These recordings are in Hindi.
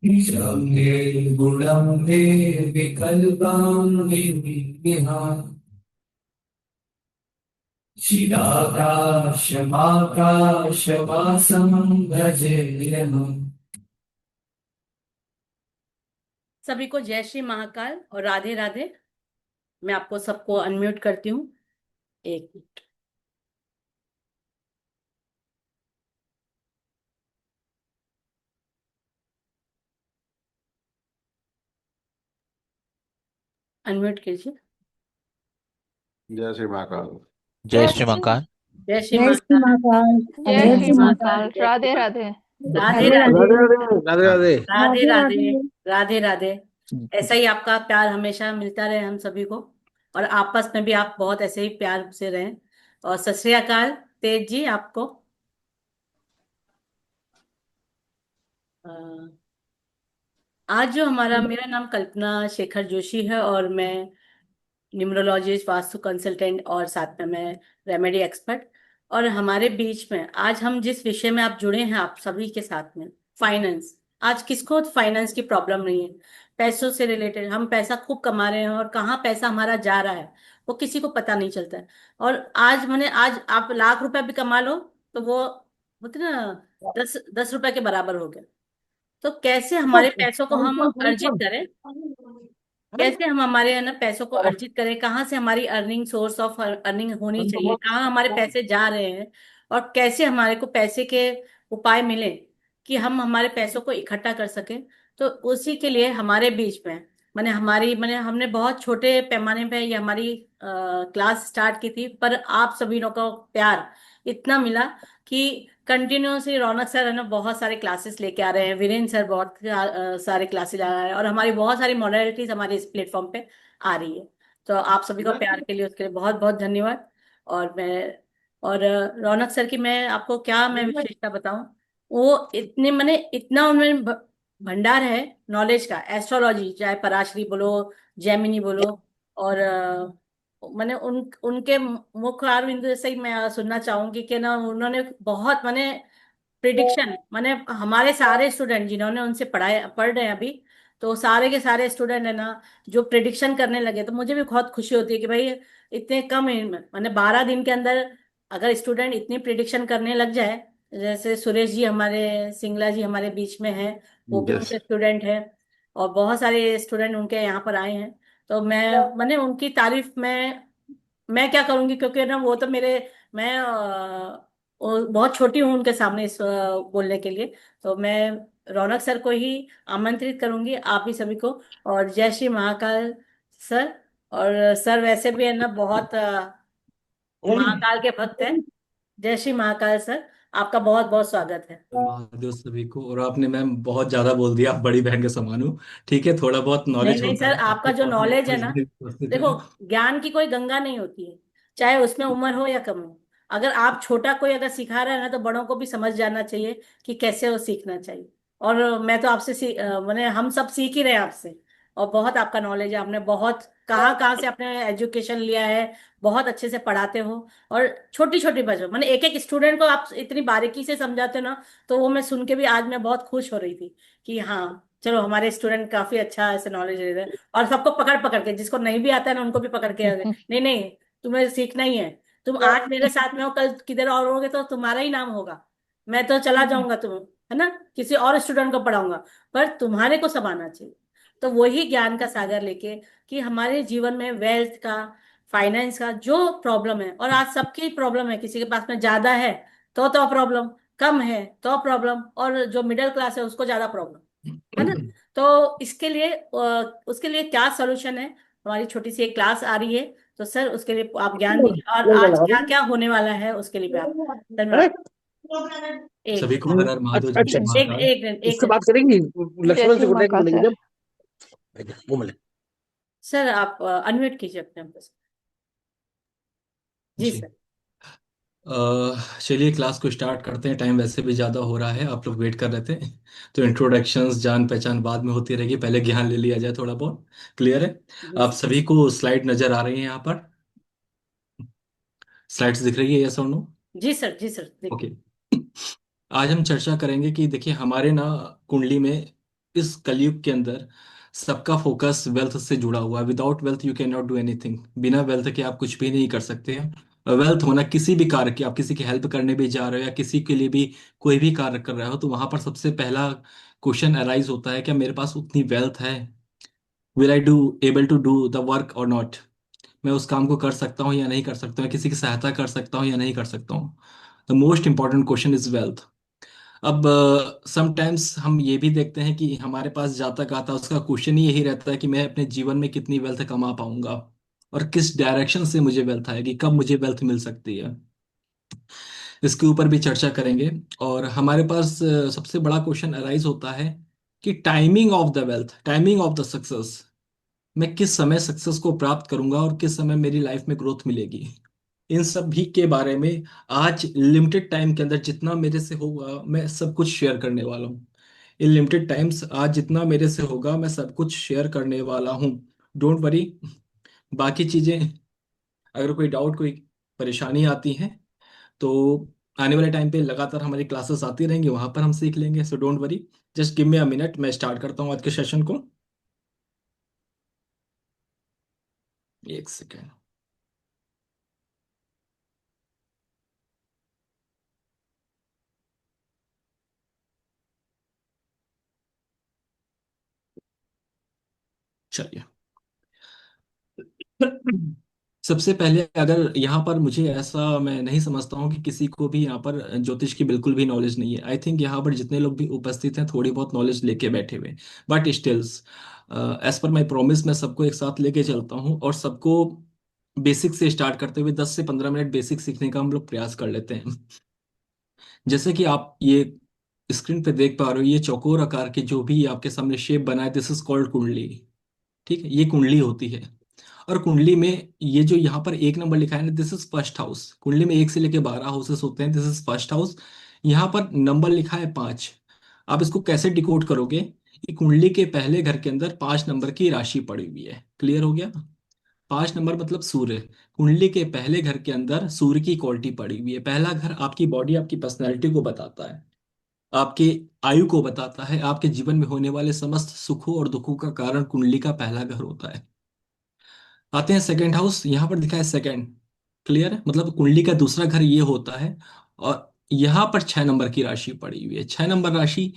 शम्ये गुणम्ये विकल्पाङ्गे विहाय चिदाकाशमाकाशवासं भजेऽहम्। सभी को जय श्री महाकाल और राधे राधे। मैं आपको सबको अनम्यूट करती हूँ। एक मिनट। अनम्यूट कीजिए। जय श्री महाकाल। जय जय श्री श्री महाकाल। जय श्री जय श्री महाकाल। महाकाल। जय जय जय श्री श्री श्री महाकाल। महाकाल। महाकाल। जय श्री राधे महाकाल। राधे। राधे राधे राधे। राधे। राधे राधे। राधे राधे राधे। राधे। राधे राधे। ऐसा ही आपका प्यार हमेशा मिलता रहे हम सभी को, और आपस में भी आप बहुत ऐसे ही प्यार से रहें। और सत श्री अकाल तेज जी आपको। अ, आज जो मेरा नाम कल्पना शेखर जोशी है, और मैं न्यूमरोलॉजिस्ट, वास्तु कंसल्टेंट, और साथ में मैं रेमेडी एक्सपर्ट। और हमारे बीच में आज हम जिस विषय में आप जुड़े हैं, आप सभी के साथ में, फाइनेंस। आज किसको फाइनेंस की प्रॉब्लम नहीं है? पैसों से रिलेटेड हम पैसा खूब कमा रहे हैं, और कहाँ पैसा हमारा जा रहा है वो किसी को पता नहीं चलता है। और आज आप लाख रुपए भी कमा लो तो वो बोलते ना, 10 10 रुपए के बराबर हो गया। तो कैसे हमारे पैसों को हम अर्जित करें, कैसे हम हमारे है ना पैसों को अर्जित करें, कहाँ से हमारी अर्निंग, सोर्स ऑफ अर्निंग होनी चाहिए, कहाँ हमारे पैसे जा रहे हैं, और कैसे हमारे को पैसे के उपाय मिले कि हम हमारे पैसों को इकट्ठा कर सकें। तो उसी के लिए हमारे बीच में मैंने हमने बहुत छोटे पैमाने पे ये हमारी क्लास स्टार्ट की थी, पर आप सभी लोगों का प्यार इतना मिला कि कंटिन्यूसली रौनक सर है ना बहुत सारे क्लासेस लेके आ रहे हैं, वीरेंद्र सर बहुत सारे क्लासेस आ रहे हैं, और हमारी बहुत सारी मॉडलिटीज हमारे इस प्लेटफॉर्म पे आ रही है। तो आप सभी को प्यार के लिए, उसके लिए बहुत बहुत धन्यवाद। और मैं और रौनक सर की मैं विशेषता बताऊं। वो इतने मैंने इतना उनमें भंडार है नॉलेज का, एस्ट्रोलॉजी चाहे पराशरी बोलो, जेमिनी बोलो, और मैंने उनके मुख आरविंद से ही मैं सुनना चाहूंगी कि ना उन्होंने बहुत प्रिडिक्शन हमारे सारे स्टूडेंट जिन्होंने उनसे पढ़ रहे हैं अभी, तो सारे के सारे स्टूडेंट है ना जो प्रिडिक्शन करने लगे, तो मुझे भी बहुत खुशी होती है कि भाई इतने कम मैंने 12 दिन के अंदर अगर स्टूडेंट इतनी प्रिडिक्शन करने लग जाए। जैसे सुरेश जी हमारे, सिंगला जी हमारे बीच में हैं, वो भी यस। उनके स्टूडेंट हैं, और बहुत सारे स्टूडेंट उनके यहाँ पर आए हैं। तो मैंने उनकी तारीफ में मैं क्या करूंगी, क्योंकि ना वो तो मेरे मैं बहुत छोटी हूँ उनके सामने इस बोलने के लिए। तो मैं रौनक सर को ही आमंत्रित करूंगी, आप ही सभी को। और जय श्री महाकाल सर। और सर वैसे भी है ना बहुत महाकाल के भक्त हैं। जय श्री महाकाल सर, आपका बहुत बहुत स्वागत है। महादेव सभी को। और आपने मैम बहुत ज्यादा बोल दिया, आप बड़ी बहन के समान हो। ठीक है, थोड़ा बहुत नहीं नॉलेज नहीं होता सर, है आपका सबके जो पास, नॉलेज है ना, इसलिए उपस्थित देखो, है। ज्ञान की कोई गंगा नहीं होती है, चाहे उसमें उम्र हो या कम हो। अगर आप छोटा कोई अगर सिखा रहा है ना, तो बड़ों को भी समझ जाना चाहिए कि कैसे वो सीखना चाहिए। और मैं तो आपसे मैंने हम सब सीख ही रहे हैं आपसे। और बहुत आपका नॉलेज है, आपने बहुत कहाँ कहाँ से आपने एजुकेशन लिया है, बहुत अच्छे से पढ़ाते हो। और छोटी छोटी बच्चों एक एक स्टूडेंट को आप इतनी बारीकी से समझाते हो ना, तो वो मैं सुन के भी आज मैं बहुत खुश हो रही थी कि हाँ चलो हमारे स्टूडेंट काफी अच्छा ऐसे नॉलेज दे रहे हैं। और सबको पकड़ पकड़ के, जिसको नहीं भी आता है ना उनको भी पकड़ के आगे, नहीं नहीं तुम्हें सीखना ही है। तुम आज मेरे साथ में हो, कल किधर और होगे तो तुम्हारा ही नाम होगा। मैं तो चला जाऊंगा, तुम है ना किसी और स्टूडेंट को पढ़ाऊंगा, पर तुम्हारे को सब आना चाहिए। तो वही ज्ञान का सागर लेके कि हमारे जीवन में वेल्थ का, फाइनेंस का जो प्रॉब्लम है, और आज सबकी प्रॉब्लम है, किसी के पास में ज्यादा है तो प्रॉब्लम, कम है तो प्रॉब्लम, और जो मिडिल क्लास है उसको ज्यादा प्रॉब्लम, है ना। तो इसके लिए उसके लिए क्या सोल्यूशन है, हमारी छोटी सी एक क्लास आ रही है। तो सर उसके लिए आप ज्ञान दीजिए, और आज क्या क्या होने वाला है उसके लिए भी आप धन्यवाद। सभी एक को हर हर महादेव, जय अच्छा श्री अच्छा। एक महाकाल। एक एक उससे एक- बात करेंगी। जय लक्ष्मण श्री से गुड नाइट महाकाल बोलेंगे सर। जब। वो मिले। सर आप अनम्यूट कीजिए अपने आप को। जी जी। सर। चलिए क्लास को स्टार्ट करते हैं, टाइम वैसे भी ज़्यादा हो रहा है, आप लोग वेट कर रहे थे। तो इंट्रोडक्शंस, जान पहचान बाद में होती रहेगी, पहले ज्ञान ले लिया जाए थोड़ा बहुत। क्लियर है? जी आप सर। सभी को स्लाइड नज़र आ रही हैं यहाँ पर? स्लाइड्स दिख रही है, यस और नो? जी सर। जी सर, देखिए। ओके। आज हम चर्चा करेंगे कि देखिए हमारे ना कुंडली में इस कलयुग के अंदर सबका फोकस वेल्थ से जुड़ा हुआ है। Without wealth you can not do anything. बिना वेल्थ के आप कुछ भी नहीं कर सकते हैं। वेल्थ होना किसी भी कार्य की, आप किसी की हेल्प करने भी जा रहे हो या किसी के लिए भी कोई भी कार्य कर रहे हो, तो वहां पर सबसे पहला क्वेश्चन अराइज होता है, क्या मेरे पास उतनी वेल्थ है? Will I do able to do the work और नॉट? मैं उस काम को कर सकता हूँ या नहीं कर सकता हूँ, किसी की सहायता कर सकता हूँ या नहीं कर सकता हूँ। The most important question is wealth. अब समटाइम्स हम ये भी देखते हैं कि हमारे पास जाता आता उसका क्वेश्चन ही यही रहता है कि मैं अपने जीवन में कितनी वेल्थ कमा पाऊंगा और किस डायरेक्शन से मुझे वेल्थ आएगी, कब मुझे वेल्थ मिल सकती है। इसके ऊपर भी चर्चा करेंगे। और हमारे पास सबसे बड़ा क्वेश्चन अराइज होता है कि timing of the wealth, timing of the success. मैं किस समय सक्सेस को प्राप्त करूंगा और किस समय मेरी लाइफ में ग्रोथ मिलेगी। इन सब भी के बारे में आज लिमिटेड टाइम के अंदर जितना मेरे से होगा मैं सब कुछ शेयर करने वाला हूँ। इन लिमिटेड टाइम्स आज जितना मेरे से होगा मैं सब कुछ शेयर करने वाला हूँ। Don't worry. बाकी चीजें, अगर कोई डाउट, कोई परेशानी आती है तो आने वाले टाइम पे लगातार हमारी क्लासेस आती रहेंगी, वहां पर हम सीख लेंगे। So don't worry. Just give me a minute, मैं स्टार्ट करता हूँ आज के सेशन को। एक सेकेंड। चलिए। सबसे पहले, अगर यहाँ पर मुझे ऐसा, मैं नहीं समझता हूँ कि किसी को भी यहाँ पर ज्योतिष की बिल्कुल भी नॉलेज नहीं है। आई थिंक यहाँ पर जितने लोग भी उपस्थित हैं थोड़ी बहुत नॉलेज लेके बैठे हुए। But stills, as per my promise, मैं सबको एक साथ लेके चलता हूँ और सबको बेसिक से स्टार्ट करते हुए 10 से 15 मिनट बेसिक सीखने का हम लोग प्रयास कर लेते हैं। जैसे कि आप ये स्क्रीन पे देख पा रहे हो, ये चौकोर आकार के जो भी आपके सामने शेप बना है, दिस इज कॉल्ड कुंडली। ठीक है, ये कुंडली होती है। और कुंडली में ये जो यहाँ पर 1 नंबर लिखा है ना, दिस इज फर्स्ट हाउस। कुंडली में 1 से लेके 12 हाउसेस होते हैं, दिस इज फर्स्ट हाउस। यहाँ पर नंबर लिखा है 5। आप इसको कैसे डिकोड करोगे? कि कुंडली के पहले घर के अंदर 5 नंबर की राशि पड़ी हुई है। क्लियर हो गया? 5 नंबर मतलब सूर्य। कुंडली के पहले घर के अंदर सूर्य की क्वालिटी पड़ी हुई है। पहला घर आपकी बॉडी, आपकी पर्सनैलिटी को बताता है, आपके आयु को बताता है, आपके जीवन में होने वाले समस्त सुखों और दुखों का कारण कुंडली का पहला घर होता है। आते हैं सेकंड हाउस, यहाँ पर दिखा है सेकंड। क्लियर है? मतलब कुंडली का दूसरा घर ये होता है। और यहाँ पर 6 नंबर की राशि पड़ी हुई है। 6 नंबर राशि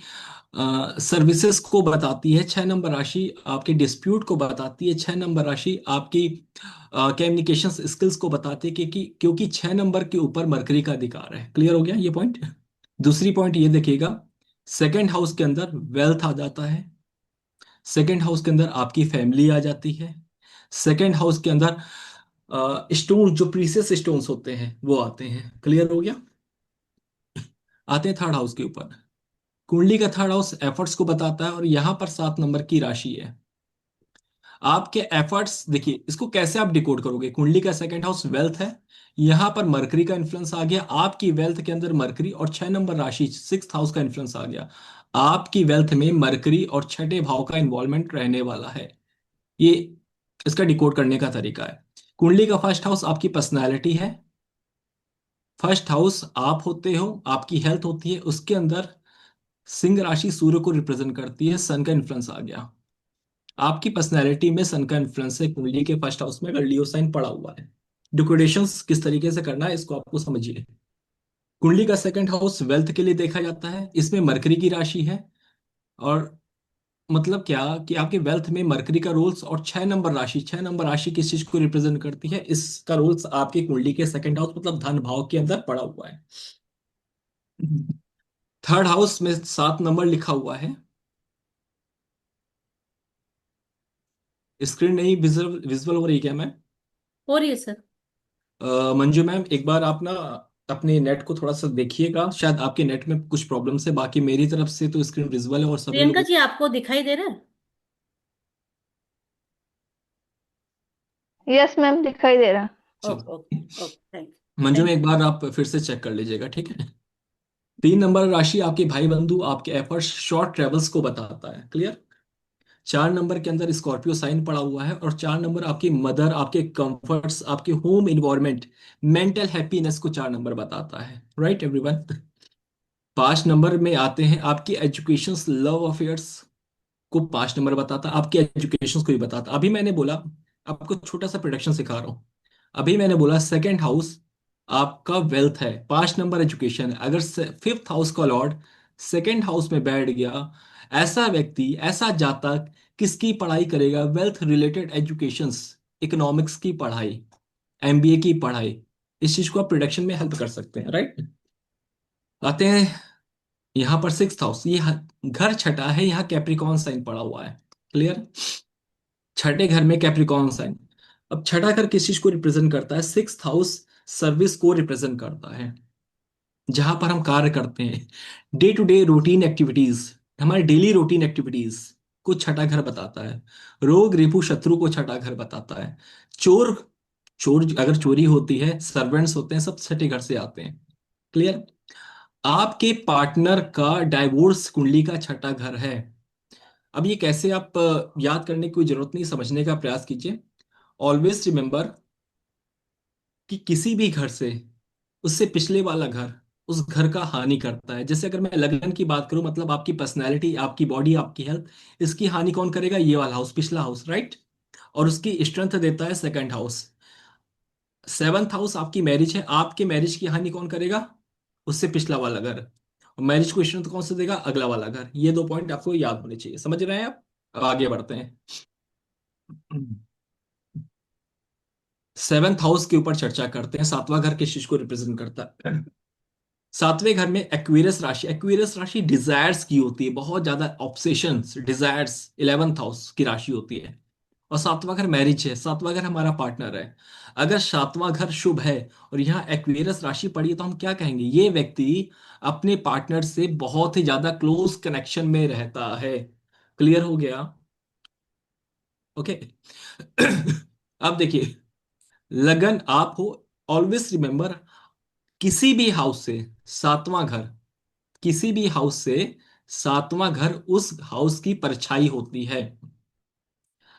सर्विसेज को बताती है। 6 नंबर राशि आपके डिस्प्यूट को बताती है। 6 नंबर राशि आपकी कम्युनिकेशन स्किल्स को बताती है, क्योंकि 6 नंबर के ऊपर मरकरी का अधिकार है। क्लियर हो गया ये पॉइंट? दूसरी पॉइंट ये देखिएगा, सेकंड हाउस के अंदर वेल्थ आ जाता है। सेकंड हाउस के अंदर आपकी फैमिली आ जाती है। सेकंड हाउस के अंदर स्टोन, जो प्रीसियस स्टोन्स होते हैं वो आते हैं। क्लियर हो गया? आते हैं थर्ड हाउस के ऊपर। कुंडली का थर्ड हाउस एफर्ट्स को बताता है और यहां पर 7 नंबर की राशि है। आपके एफर्ट्स देखिए, इसको कैसे आप डिकोड करोगे? कुंडली का सेकंड हाउस वेल्थ है, यहां पर मरकरी का इन्फ्लुएंस आ गया आपकी वेल्थ के अंदर, मरकरी। और 6 नंबर राशि, सिक्स हाउस का इन्फ्लुएंस आ गया आपकी वेल्थ में, मरकरी और छठे भाव का इन्वॉल्वमेंट रहने वाला है। ये इसका डिकोड करने का तरीका है। कुंडली का फर्स्ट हाउस आपकी पर्सनैलिटी है। फर्स्ट हाउस आप होते हो, आपकी हेल्थ होती है, उसके अंदर सिंह राशि सूर्य को रिप्रेजेंट करती है, सन का इन्फ्लुएंस आ गया। आपकी पर्सनैलिटी में सन का इन्फ्लुएंस है कुंडली के फर्स्ट हाउस में, अगर लियो साइन पड़ा हुआ है। डिकोडेशंस किस तरीके से करना है इसको आपको समझिए। कुंडली का सेकंड हाउस वेल्थ के लिए देखा जाता है, इसमें मरकरी की राशि है। और मतलब क्या कि आपके वेल्थ में मरकरी का रोल्स, और 6 नंबर राशि, 6 नंबर राशि किस चीज को रिप्रेजेंट करती है? इसका रोल्स आपकी कुंडली के सेकंड हाउस मतलब धन भाव के अंदर पड़ा हुआ है। थर्ड हाउस में 7 नंबर लिखा हुआ है। स्क्रीन नहीं विजुअल विजुअल हो रही है क्या मैम? हो रही है सर। मंजू मैम, एक बार आप ना अपने नेट को थोड़ा सा देखिएगा, शायद आपके नेट में कुछ प्रॉब्लम है। बाकी मेरी तरफ से तो स्क्रीन विजुअल है और सभी प्रियंका लोगों। जी, आपको दिखाई दे रहा है? यस मैम, दिखाई दे रहा। ओके चलो, ओके ओके, थैंक मंजू में थैंक एक बार आप फिर से चेक कर लीजिएगा, ठीक है? 3 नंबर राशि आपके भाई बंधु, आपके एफर्ट्स, शॉर्ट ट्रेवल्स को बताता है। क्लियर? 4 नंबर के अंदर स्कॉर्पियो साइन पड़ा हुआ है और 4 नंबर आपकी मदर, आपके कंफर्ट्स, आपके होम इन्वायरमेंट, मेंटल हैप्पीनेस को 4 नंबर बताता है। Right everyone? 5 नंबर में आते हैं आपकी एजुकेशन, लव अफेयर्स, को 5 नंबर बताता, आपकी एजुकेशन को भी बताता। अभी मैंने बोला, आपको छोटा सा प्रोडक्शन सिखा रहा हूँ। अभी मैंने बोला सेकंड हाउस आपका वेल्थ है, 5 नंबर एजुकेशन है। अगर फिफ्थ हाउस का लॉर्ड सेकंड हाउस में बैठ गया, ऐसा व्यक्ति, ऐसा जातक किसकी पढ़ाई करेगा? वेल्थ रिलेटेड एजुकेशंस, इकोनॉमिक्स की पढ़ाई, एमबीए की पढ़ाई। इस चीज को आप प्रोडक्शन में हेल्प कर सकते हैं, राइट। आते हैं यहाँ पर सिक्स हाउस, ये घर छठा है, यहाँ कैप्रिकॉन साइन पड़ा हुआ है। क्लियर? छठे घर में कैप्रिकॉन साइन। अब छठा घर किस चीज को रिप्रेजेंट करता है? सिक्स हाउस सर्विस को रिप्रेजेंट करता है, जहां पर हम कार्य करते हैं, day to day routine activities, हमारे डेली रूटीन एक्टिविटीज को छठा घर बताता है। रोग रिपु शत्रु को छठा घर बताता है। चोर, चोर अगर चोरी होती है, सर्वेंट्स होते हैं, सब छठे घर से आते हैं। क्लियर? आपके पार्टनर का डाइवोर्स कुंडली का छठा घर है। अब ये कैसे आप याद करने की कोई जरूरत नहीं, समझने का प्रयास कीजिए। ऑलवेज रिमेंबर कि किसी भी घर से उससे पिछले वाला घर उस घर का हानि करता है। जैसे अगर मैं लगन की बात करूं, मतलब आपकी पर्सनैलिटी, आपकी बॉडी, आपकी हेल्थ, इसकी हानि कौन करेगा? ये वाला हाउस, पिछला हाउस, राइट। और उसकी स्ट्रेंथ देता है सेकंड हाउस। सेवंथ हाउस आपकी मैरिज है, आपके मैरिज की हानि कौन करेगा? उससे पिछला वाला घर। और मैरिज को स्ट्रेंथ कौन सा देगा? अगला वाला घर। ये 2 पॉइंट आपको याद होने चाहिए। समझ रहे हैं आप? अब आगे बढ़ते हैं। सेवंथ हाउस के ऊपर चर्चा करते हैं। सातवां घर किस चीज को रिप्रेजेंट करता है? सातवें घर में एक्वेरियस राशि, एक्वेरियस राशि डिजायर्स की होती है, बहुत ज्यादा ऑब्सेशंस, डिजायर्स 11th हाउस की राशि होती है। और सातवां घर मैरिज है, सातवां घर हमारा पार्टनर है। अगर सातवां घर शुभ है और यहाँ एक्वेरियस राशि पड़ी है, तो हम क्या कहेंगे? ये व्यक्ति अपने पार्टनर से बहुत ही ज्यादा क्लोज कनेक्शन में रहता है। क्लियर हो गया? ओके। अब देखिए, लगन आप हो, ऑलवेज रिमेंबर, किसी भी हाउस से सातवां घर, किसी भी हाउस से सातवां घर उस हाउस की परछाई होती है।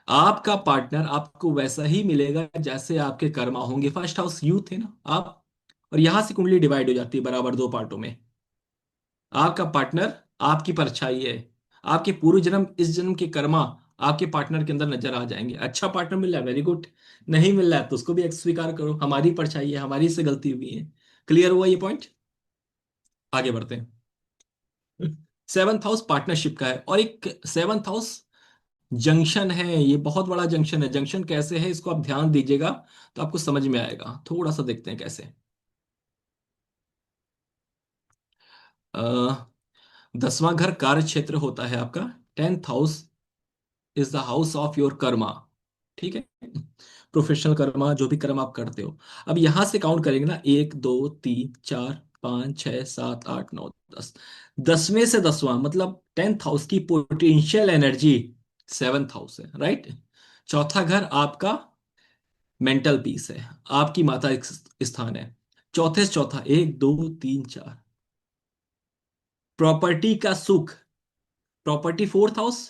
आपका पार्टनर आपको वैसा ही मिलेगा जैसे आपके कर्मा होंगे। फर्स्ट हाउस यूथ है ना आप, और यहां से कुंडली डिवाइड हो जाती है बराबर 2 पार्टों में। आपका पार्टनर आपकी परछाई है। आपके पूर्व जन्म, इस जन्म के कर्मा आपके पार्टनर के अंदर नजर आ जाएंगे। अच्छा पार्टनर मिल रहा है, वेरी गुड। नहीं मिल रहा है तो उसको भी स्वीकार करो, हमारी परछाई है, हमारी से गलती हुई है। क्लियर हुआ ये पॉइंट? आगे बढ़ते हैं। सेवंथ हाउस पार्टनरशिप का है, और एक सेवंथ हाउस जंक्शन है। ये बहुत बड़ा जंक्शन है। जंक्शन कैसे है, इसको आप ध्यान दीजिएगा तो आपको समझ में आएगा। थोड़ा सा देखते हैं कैसे। अ, 10वां घर कार्य क्षेत्र होता है आपका। 10th house is the house of your Karma. ठीक है, प्रोफेशनल कर्मा, जो भी कर्म आप करते हो। अब यहां से काउंट करेंगे ना, 1 2 3 4 5 6 7 8 9 10। 10वें से 10वां मतलब 10th हाउस की पोटेंशियल एनर्जी सेवंथ हाउस है, राइट। चौथा घर आपका मेंटल पीस है, आपकी माता स्थान है। चौथे से चौथा, 1 2 3 4, प्रॉपर्टी का सुख, प्रॉपर्टी फोर्थ हाउस,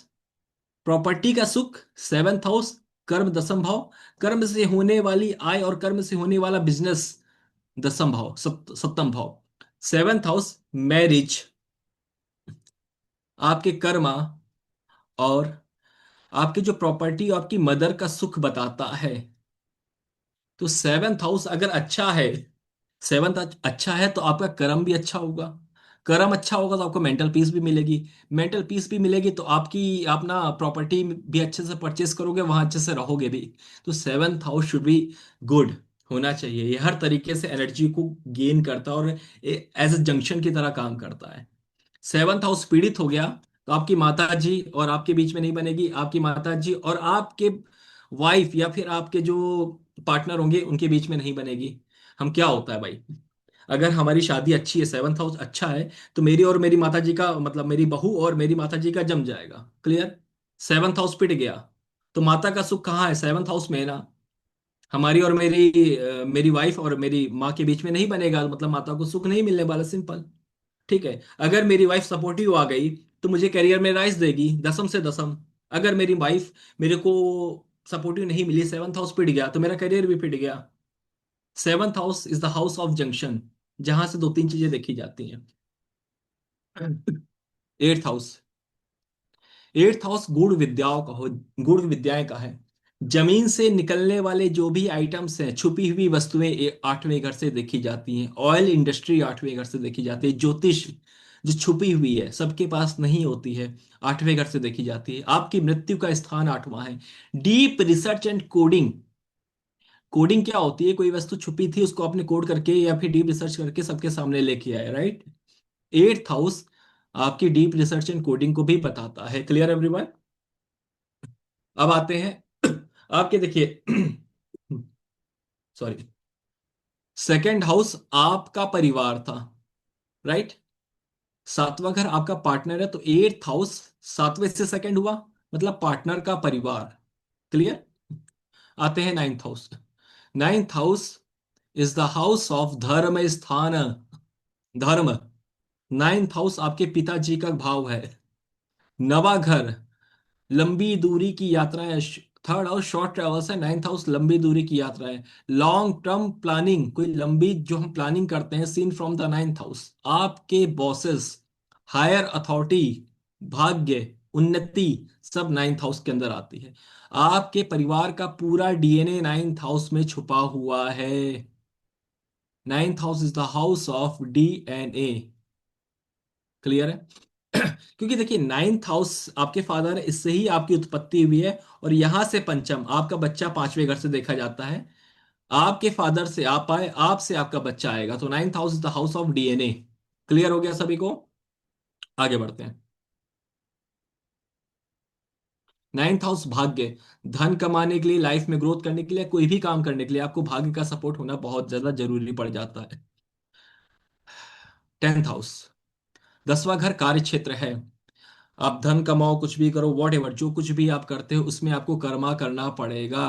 प्रॉपर्टी का सुख सेवंथ हाउस, कर्म 10म भाव, कर्म से होने वाली आय और कर्म से होने वाला बिजनेस 10म भाव, 7म भाव। सेवंथ हाउस मैरिज, आपके कर्मा, और आपकी जो प्रॉपर्टी और आपकी मदर का सुख बताता है। तो सेवंथ हाउस अगर अच्छा है, सेवंथ अच्छा है तो आपका कर्म भी अच्छा होगा। कर्म अच्छा होगा तो आपको मेंटल पीस भी मिलेगी। मेंटल पीस भी मिलेगी तो आपकी अपना प्रॉपर्टी भी अच्छे से परचेस करोगे, वहां अच्छे से रहोगे भी। तो seventh house should be good होना चाहिए। ये हर तरीके से एनर्जी को गेन करता है और एज ए जंक्शन की तरह काम करता है। सेवंथ हाउस पीड़ित हो गया तो आपकी माता जी और आपके बीच में नहीं बनेगी, आपकी माता जी और आपके वाइफ या फिर आपके जो पार्टनर होंगे उनके बीच में नहीं बनेगी। हम क्या होता है भाई, अगर हमारी शादी अच्छी है, सेवंथ हाउस अच्छा है, तो मेरी और मेरी माता जी का, मतलब मेरी बहू और मेरी माता जी का जम जाएगा। क्लियर? सेवंथ हाउस पिट गया तो माता का सुख कहाँ है? सेवंथ हाउस में है ना। हमारी और मेरी वाइफ और मेरी माँ के बीच में नहीं बनेगा, मतलब माता को सुख नहीं मिलने वाला, सिंपल। ठीक है, अगर मेरी वाइफ सपोर्टिव आ गई तो मुझे करियर में राइज देगी, 10म से 10म। अगर मेरी वाइफ मेरे को सपोर्टिव नहीं मिली, सेवंथ हाउस पिट गया, तो मेरा करियर भी पिट गया। Seventh house is the house of junction, जहां से दो तीन चीजें देखी जाती हैं। 8th हाउस, एट्थ हाउस गुण विद्याओं का हो, गुण विद्याएं का है। जमीन से निकलने वाले जो भी आइटम्स हैं, छुपी हुई वस्तुएं आठवें घर से देखी जाती हैं। ऑयल इंडस्ट्री आठवें घर से देखी जाती है। ज्योतिष जो छुपी हुई है, सबके पास नहीं होती है, आठवें घर से देखी जाती है। आपकी मृत्यु का स्थान आठवां है। Deep research and coding, coding क्या होती है? कोई वस्तु छुपी थी, उसको आपने कोड करके या फिर डीप रिसर्च करके सबके सामने लेके आए, राइट? एट्थ हाउस आपकी डीप रिसर्च एंड कोडिंग को भी बताता है। Clear everyone? अब आते हैं आपके, देखिए सॉरी, सेकंड हाउस आपका परिवार था, राइट? सातवां घर आपका पार्टनर है, तो एट्थ हाउस सातवें से सेकंड हुआ, मतलब पार्टनर का परिवार। क्लियर? आते हैं ninth house. Ninth house is the house of धर्म स्थान, धर्म। नाइन्थ हाउस आपके पिताजी का भाव है। नवा घर लंबी दूरी की यात्राएं, थर्ड हाउस शॉर्ट ट्रेवल्स है, नाइन्थ हाउस लंबी दूरी की यात्राएं। लॉन्ग टर्म प्लानिंग, कोई लंबी जो हम प्लानिंग करते हैं, seen from the ninth house. आपके बॉसेस, हायर अथॉरिटी, भाग्य, उन्नति, सब नाइन्थ हाउस के अंदर आती है। आपके परिवार का पूरा डीएनए नाइन्थ हाउस में छुपा हुआ है। Ninth house is the house of DNA. Clear है? क्योंकि देखिए नाइन्थ हाउस आपके फादर है, इससे ही आपकी उत्पत्ति हुई है। और यहां से पंचम, आपका बच्चा पांचवें घर से देखा जाता है। आपके फादर से आप आए, आप से आपका बच्चा आएगा, तो ninth house is the house of DNA. Clear हो गया सभी को? आगे बढ़ते हैं। नाइन्थ हाउस भाग्य, धन कमाने के लिए, लाइफ में ग्रोथ करने के लिए, कोई भी काम करने के लिए आपको भाग्य का सपोर्ट होना बहुत ज्यादा जरूरी पड़ जाता है। टेंथ हाउस, दसवां घर कार्य क्षेत्र है। आप धन कमाओ, कुछ भी करो, वॉट एवर, जो कुछ भी आप करते हो उसमें आपको कर्मा करना पड़ेगा।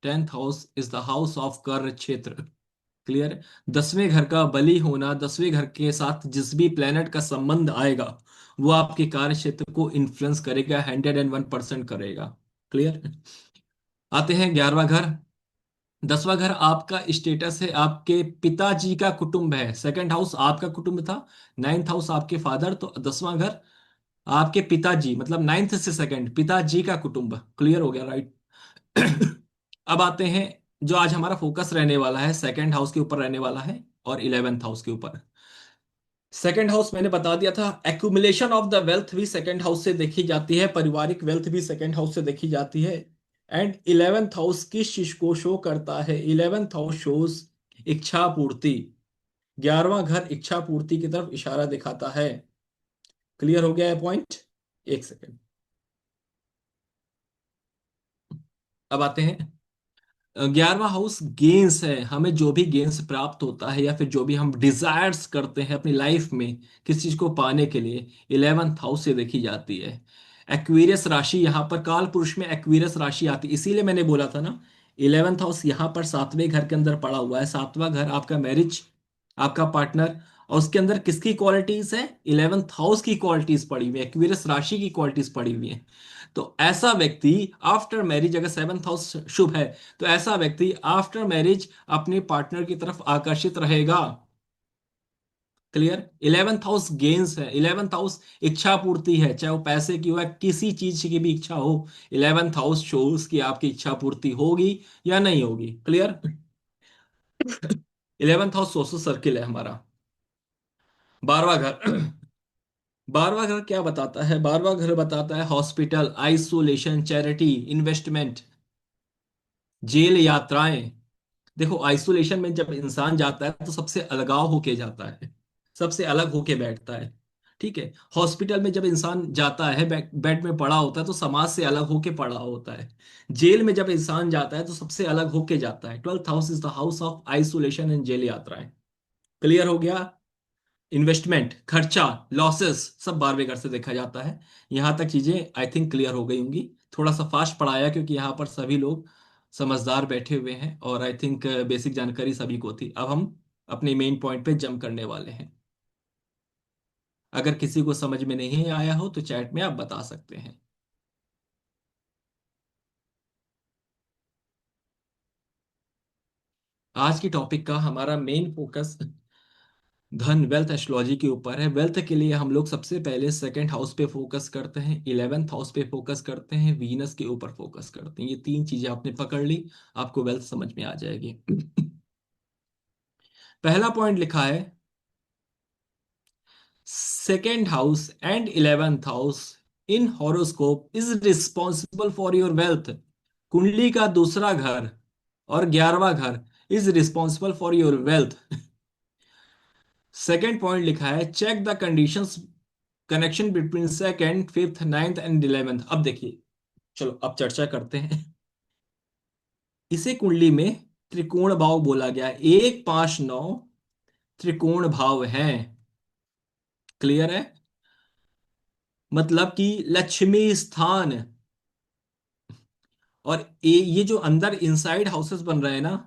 Tenth house is the house of कार्य क्षेत्र। क्लियर? दसवें घर का बली होना, दसवें घर के साथ जिस भी प्लेनेट का संबंध आएगा वो आपके कार्य क्षेत्र को इन्फ्लुएंस करेगा, 101% करेगा। क्लियर? आते हैं 11वां घर। 10वां घर आपका स्टेटस है, आपके पिताजी का कुटुंब है। सेकंड हाउस आपका कुटुंब था, नाइन्थ हाउस आपके फादर, तो 10वां घर आपके पिताजी, मतलब नाइन्थ से सेकंड, पिताजी का कुटुंब। क्लियर हो गया, राइट? अब आते हैं, जो आज हमारा फोकस रहने वाला है सेकंड हाउस के ऊपर रहने वाला है, और इलेवेंथ हाउस के ऊपर। सेकंड हाउस मैंने बता दिया था, एक्यूमुलेशन ऑफ द वेल्थ भी सेकंड हाउस से देखी जाती है, पारिवारिक वेल्थ भी सेकंड हाउस से देखी जाती है। एंड इलेवेंथ हाउस किस चीज को शो करता है? इलेवेंथ हाउस शोज इच्छा पूर्ति। 11वां घर इच्छा पूर्ति की तरफ इशारा दिखाता है। क्लियर हो गया है पॉइंट? एक सेकंड। अब आते हैं, 11वां हाउस गेन्स है। हमें जो भी गेन्स प्राप्त होता है या फिर जो भी हम डिजायर्स करते हैं अपनी लाइफ में किस चीज को पाने के लिए, 11th हाउस से देखी जाती है। एक्वेरियस राशि, यहाँ पर काल पुरुष में एक्वेरियस राशि आती है, इसीलिए मैंने बोला था ना, 11th हाउस यहाँ पर सातवें घर के अंदर पड़ा हुआ है। सातवां घर आपका मैरिज, आपका पार्टनर, और उसके अंदर किसकी क्वालिटीज है? 11th हाउस की क्वालिटीज पड़ी हुई है, एक्वेरियस राशि की क्वालिटीज पड़ी हुई है। तो ऐसा व्यक्ति आफ्टर मैरिज, अगर 7th हाउस शुभ है, तो ऐसा व्यक्ति आफ्टर मैरिज अपने पार्टनर की तरफ आकर्षित रहेगा। क्लियर? 11th हाउस गेन्स है, 11th हाउस इच्छा पूर्ति है, चाहे वो पैसे की हो या किसी चीज की भी इच्छा हो। 11th हाउस शोज कि आपकी इच्छा पूर्ति होगी या नहीं होगी। Clear? 11th house social circle है हमारा। 12वां घर 12वां घर क्या बताता है? 12वां घर बताता है hospital, isolation, charity, investment, jail यात्राएं। देखो आइसोलेशन में जब इंसान जाता है तो सबसे अलगाव होके जाता है, सबसे अलग होके बैठता है। ठीक है? हॉस्पिटल में जब इंसान जाता है, बेड में पड़ा होता है, तो समाज से अलग होके पड़ा होता है। जेल में जब इंसान जाता है तो सबसे अलग होके जाता है। 12th house is the house of isolation and jail यात्राएं। क्लियर हो गया? इन्वेस्टमेंट, खर्चा, लॉसेस, सब 12वें घर से देखा जाता है। यहां तक चीजें आई थिंक क्लियर हो गई होंगी। थोड़ा सा फास्ट पढ़ाया क्योंकि यहाँ पर सभी लोग समझदार बैठे हुए हैं, और आई थिंक बेसिक जानकारी सभी को थी। अब हम अपने मेन पॉइंट पे जंप करने वाले हैं। अगर किसी को समझ में नहीं आया हो तो चैट में आप बता सकते हैं। आज की टॉपिक का हमारा मेन फोकस धन, वेल्थ एस्ट्रोलॉजी के ऊपर है। वेल्थ के लिए हम लोग सबसे पहले सेकंड हाउस पे फोकस करते हैं, 11th हाउस पे फोकस करते हैं, वीनस के ऊपर फोकस करते हैं। ये तीन चीजें आपने पकड़ ली, आपको वेल्थ समझ में आ जाएगी। पहला पॉइंट लिखा है, second house and 11th house in horoscope is responsible for your wealth. कुंडली का दूसरा घर और 11वां घर is responsible for your wealth. Second point लिखा है, check the conditions connection between second, fifth, ninth and 11th। अब देखिए, चलो अब चर्चा करते हैं। इसे कुंडली में त्रिकोण भाव बोला गया है। 1 5 9 त्रिकोण भाव है। क्लियर है? मतलब कि लक्ष्मी स्थान, और ये जो अंदर इनसाइड हाउसेस बन रहे हैं ना,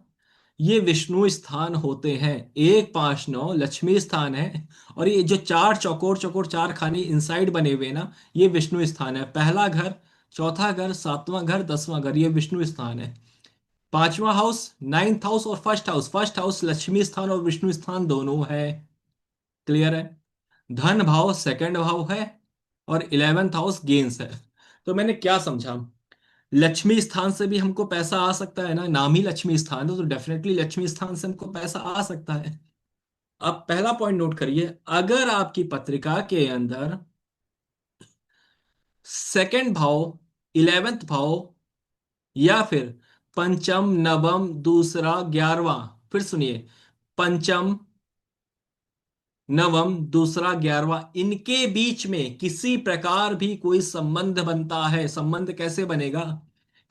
ये विष्णु स्थान होते हैं। 1 5 9 लक्ष्मी स्थान है, और ये जो चार चौकोर चौकोर चार खाने इनसाइड बने हुए हैं ना, ये विष्णु स्थान है। पहला घर, चौथा घर, सातवां घर, 10वां घर, ये विष्णु स्थान है। पांचवा हाउस, 9th हाउस और फर्स्ट हाउस लक्ष्मी स्थान और विष्णु स्थान दोनों है। क्लियर है? धन भाव सेकंड भाव है, और 11th हाउस गेन्स है। तो मैंने क्या समझा, लक्ष्मी स्थान से भी हमको पैसा आ सकता है ना, नाम ही लक्ष्मी स्थान है, तो डेफिनेटली लक्ष्मी स्थान से हमको पैसा आ सकता है। अब पहला पॉइंट नोट करिए, अगर आपकी पत्रिका के अंदर सेकंड भाव, 11th भाव, या फिर पंचम, नवम, दूसरा, 11वां, फिर सुनिए, पंचम, नवम, दूसरा, 11वां, इनके बीच में किसी प्रकार भी कोई संबंध बनता है। संबंध कैसे बनेगा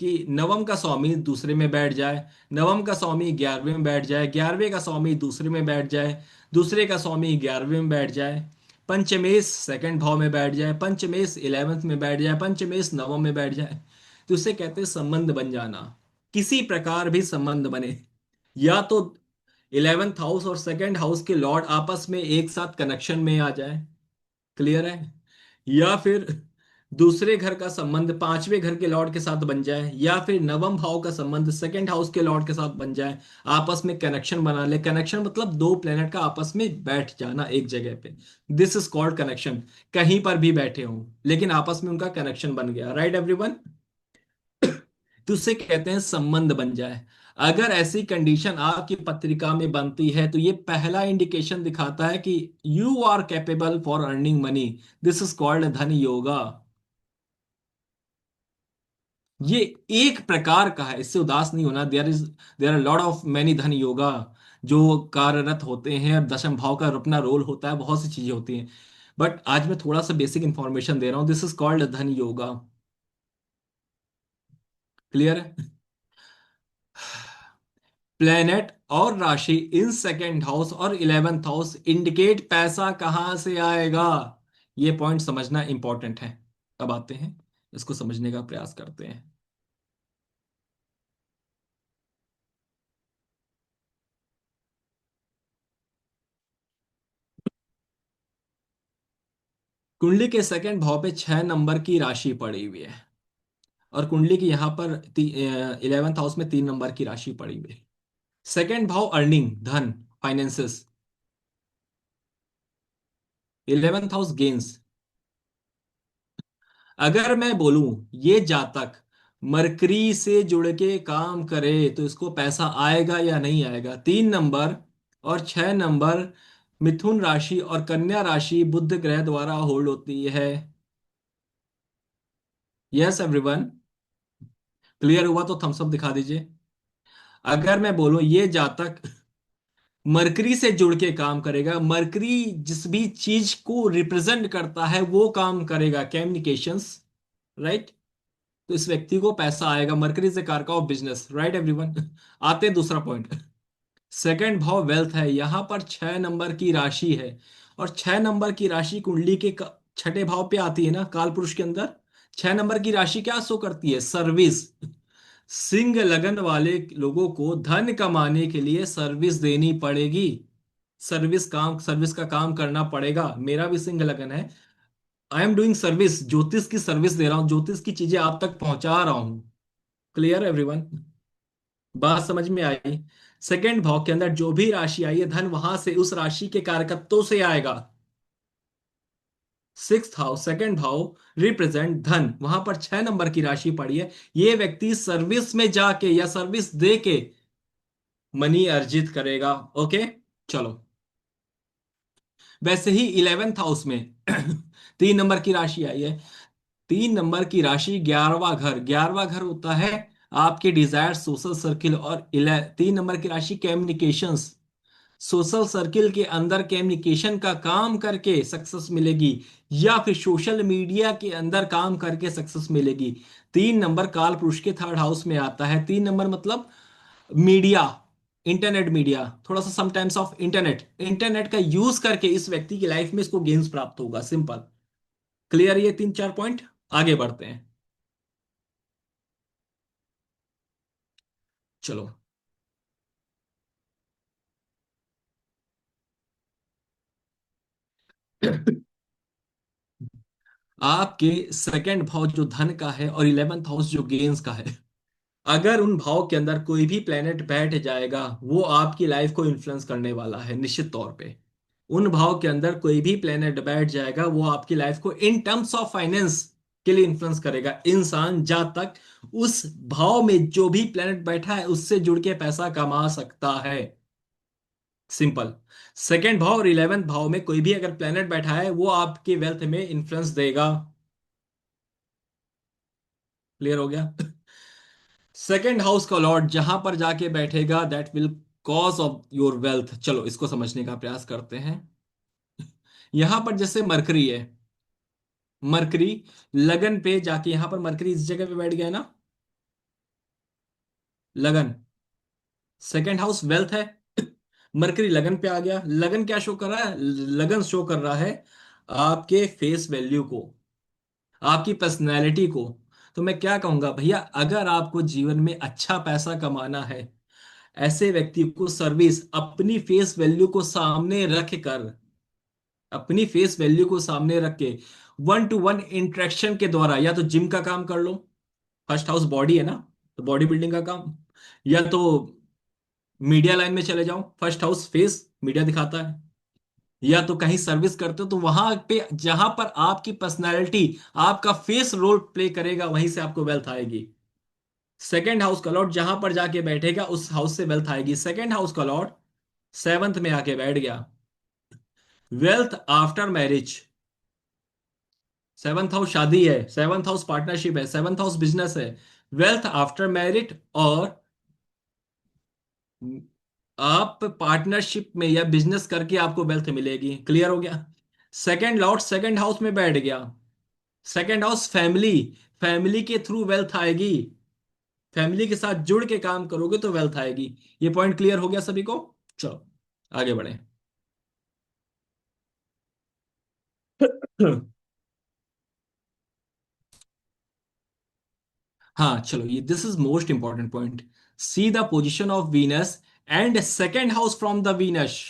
कि नवम का स्वामी दूसरे में बैठ जाए, नवम का स्वामी 11वें में बैठ जाए, 11वें का स्वामी दूसरे में बैठ जाए, दूसरे का स्वामी 11वें में बैठ जाए, पंचमेश सेकंड भाव में बैठ जाए, पंचमेश 11th में बैठ जाए, पंचमेश नवम में बैठ जाए, तो उसे कहते हैं संबंध बन जाना। किसी प्रकार भी संबंध बने, या तो 11th हाउस और सेकंड हाउस के लॉर्ड आपस में एक साथ कनेक्शन में आ जाए। क्लियर है? या फिर दूसरे घर का संबंध पांचवें घर के लॉर्ड के साथ बन जाए, या फिर नवम भाव का संबंध सेकंड हाउस के लॉर्ड के साथ बन जाए, आपस में कनेक्शन बना ले। कनेक्शन मतलब दो प्लेनेट का आपस में बैठ जाना एक जगह पे, दिस इज कॉल्ड कनेक्शन। कहीं पर भी बैठे हों लेकिन आपस में उनका कनेक्शन बन गया, राइट एवरीवन? तो उसे कहते हैं संबंध बन जाए। अगर ऐसी कंडीशन आपकी पत्रिका में बनती है, तो ये पहला इंडिकेशन दिखाता है कि you are capable for earning money. This is called dhan yoga. ये एक प्रकार का है, इससे उदास नहीं होना। There are lot of many dhan yoga जो कार्यरत होते हैं। दशम भाव का अपना रोल होता है, बहुत सी चीजें होती हैं, बट आज मैं थोड़ा सा बेसिक इंफॉर्मेशन दे रहा हूं। This is called dhan yoga. Clear है? प्लेनेट और राशि इन सेकेंड हाउस और 11th हाउस इंडिकेट पैसा कहां से आएगा। ये पॉइंट समझना इंपॉर्टेंट है। अब आते हैं, इसको समझने का प्रयास करते हैं। कुंडली के सेकंड भाव पे 6 नंबर की राशि पड़ी हुई है, और कुंडली की यहां पर 11th हाउस में 3 नंबर की राशि पड़ी हुई है। सेकंड भाव अर्निंग, धन, फाइनेंसेस, 11th हाउस गेन्स। अगर मैं बोलूं ये जातक मरकरी से जुड़ के काम करे तो इसको पैसा आएगा या नहीं आएगा। 3 नंबर और 6 नंबर मिथुन राशि और कन्या राशि बुध ग्रह द्वारा होल्ड होती है। Yes everyone? क्लियर हुआ तो थम्स अप दिखा दीजिए। अगर मैं बोलूं ये जातक मरकरी से जुड़ के काम करेगा, मरकरी जिस भी चीज को रिप्रेजेंट करता है वो काम करेगा, कम्युनिकेशंस, राइट, तो इस व्यक्ति को पैसा आएगा। मरकरी से कारका ऑफ बिजनेस, राइट एवरीवन? आते हैं दूसरा पॉइंट। सेकंड भाव वेल्थ है, यहां पर 6 नंबर की राशि है, और 6 नंबर की राशि कुंडली के छठे भाव पे आती है ना, काल पुरुष के अंदर। 6 नंबर की राशि क्या शो करती है? सर्विस। सिंह लगन वाले लोगों को धन कमाने के लिए सर्विस देनी पड़ेगी। सर्विस का काम करना पड़ेगा। मेरा भी सिंह लगन है, आई एम डूइंग सर्विस, ज्योतिष की सर्विस दे रहा हूं, ज्योतिष की चीजें आप तक पहुंचा रहा हूं। Clear everyone? बात समझ में आई? सेकंड भाव के अंदर जो भी राशि आई है, धन वहां से उस राशि के कारकत्वों से आएगा। सिक्स्थ हाउस, सेकंड भाव, रिप्रेजेंट धन, वहां पर 6 नंबर की राशि पड़ी है। ये व्यक्ति सर्विस में जाके या सर्विस दे के मनी अर्जित करेगा। ओके, चलो। वैसे ही 11th हाउस में 3 नंबर की राशि आई है। 3 नंबर की राशि 11वां घर, 11वां घर होता है आपके डिजायर सोशल सर्किल, और 3 नंबर की राशि कम्युनिकेशंस। सोशल सर्किल के अंदर कम्युनिकेशन का काम करके सक्सेस मिलेगी, या फिर सोशल मीडिया के अंदर काम करके सक्सेस मिलेगी। 3 नंबर काल पुरुष के 3rd हाउस में आता है। 3 नंबर मतलब मीडिया, इंटरनेट मीडिया, थोड़ा सा समटाइम्स ऑफ इंटरनेट, इंटरनेट का यूज करके इस व्यक्ति की लाइफ में इसको गेन्स प्राप्त होगा। Simple, clear? ये 3 4 पॉइंट। आगे बढ़ते हैं, चलो। आपके सेकंड भाव जो धन का है और 11th हाउस जो गेन्स का है, अगर उन भाव के अंदर कोई भी प्लेनेट बैठ जाएगा, वो आपकी लाइफ को इन्फ्लुएंस करने वाला है निश्चित तौर पे। उन भाव के अंदर कोई भी प्लेनेट बैठ जाएगा, वो आपकी लाइफ को इन टर्म्स ऑफ फाइनेंस के लिए इन्फ्लुएंस करेगा। इंसान जब तक उस भाव में जो भी प्लेनेट बैठा है उससे जुड़ के पैसा कमा सकता है। सिंपल। सेकेंड भाव और 11th भाव में कोई भी अगर प्लेनेट बैठा है, वो आपके वेल्थ में इन्फ्लुएंस देगा। क्लियर हो गया? सेकेंड हाउस का लॉर्ड जहां पर जाके बैठेगा, that will cause of your wealth. चलो इसको समझने का प्रयास करते हैं। यहां पर जैसे मरकरी है, मरकरी लगन पे जाके, यहां पर मरकरी इस जगह पे बैठ गया ना, लगन। सेकेंड हाउस वेल्थ है, मरकरी लगन पे आ गया। लगन क्या शो कर रहा है? लगन शो कर रहा है आपके फेस वैल्यू को, आपकी पर्सनैलिटी को। तो मैं क्या कहूंगा भैया, अगर आपको जीवन में अच्छा पैसा कमाना है, ऐसे व्यक्ति को सर्विस अपनी फेस वैल्यू को सामने रख कर, अपनी फेस वैल्यू को सामने रख के 1 to 1 इंटरेक्शन के द्वारा, या तो जिम का काम कर लो, फर्स्ट हाउस बॉडी है ना, तो बॉडी बिल्डिंग का काम, या तो मीडिया लाइन में चले जाओ, फर्स्ट हाउस फेस मीडिया दिखाता है, या तो कहीं सर्विस करते हो तो वहां पे जहां पर आपकी पर्सनैलिटी, आपका फेस रोल प्ले करेगा, वहीं से आपको वेल्थ आएगी। सेकेंड हाउस का लॉर्ड जहां पर जाके बैठेगा, उस हाउस से वेल्थ आएगी। सेकेंड हाउस का लॉर्ड 7th में आके बैठ गया, wealth after marriage. 7th house शादी है, 7th हाउस पार्टनरशिप है, 7th हाउस बिजनेस है। वेल्थ आफ्टर मैरिड, और आप पार्टनरशिप में या बिजनेस करके आपको वेल्थ मिलेगी। क्लियर हो गया? सेकेंड लॉर्ड सेकेंड हाउस में बैठ गया, सेकेंड हाउस फैमिली, फैमिली के थ्रू वेल्थ आएगी। फैमिली के साथ जुड़ के काम करोगे तो वेल्थ आएगी। ये पॉइंट क्लियर हो गया सभी को? चलो आगे बढ़े। हाँ चलो, ये this is most important point. See the position of Venus and second house from the Venus.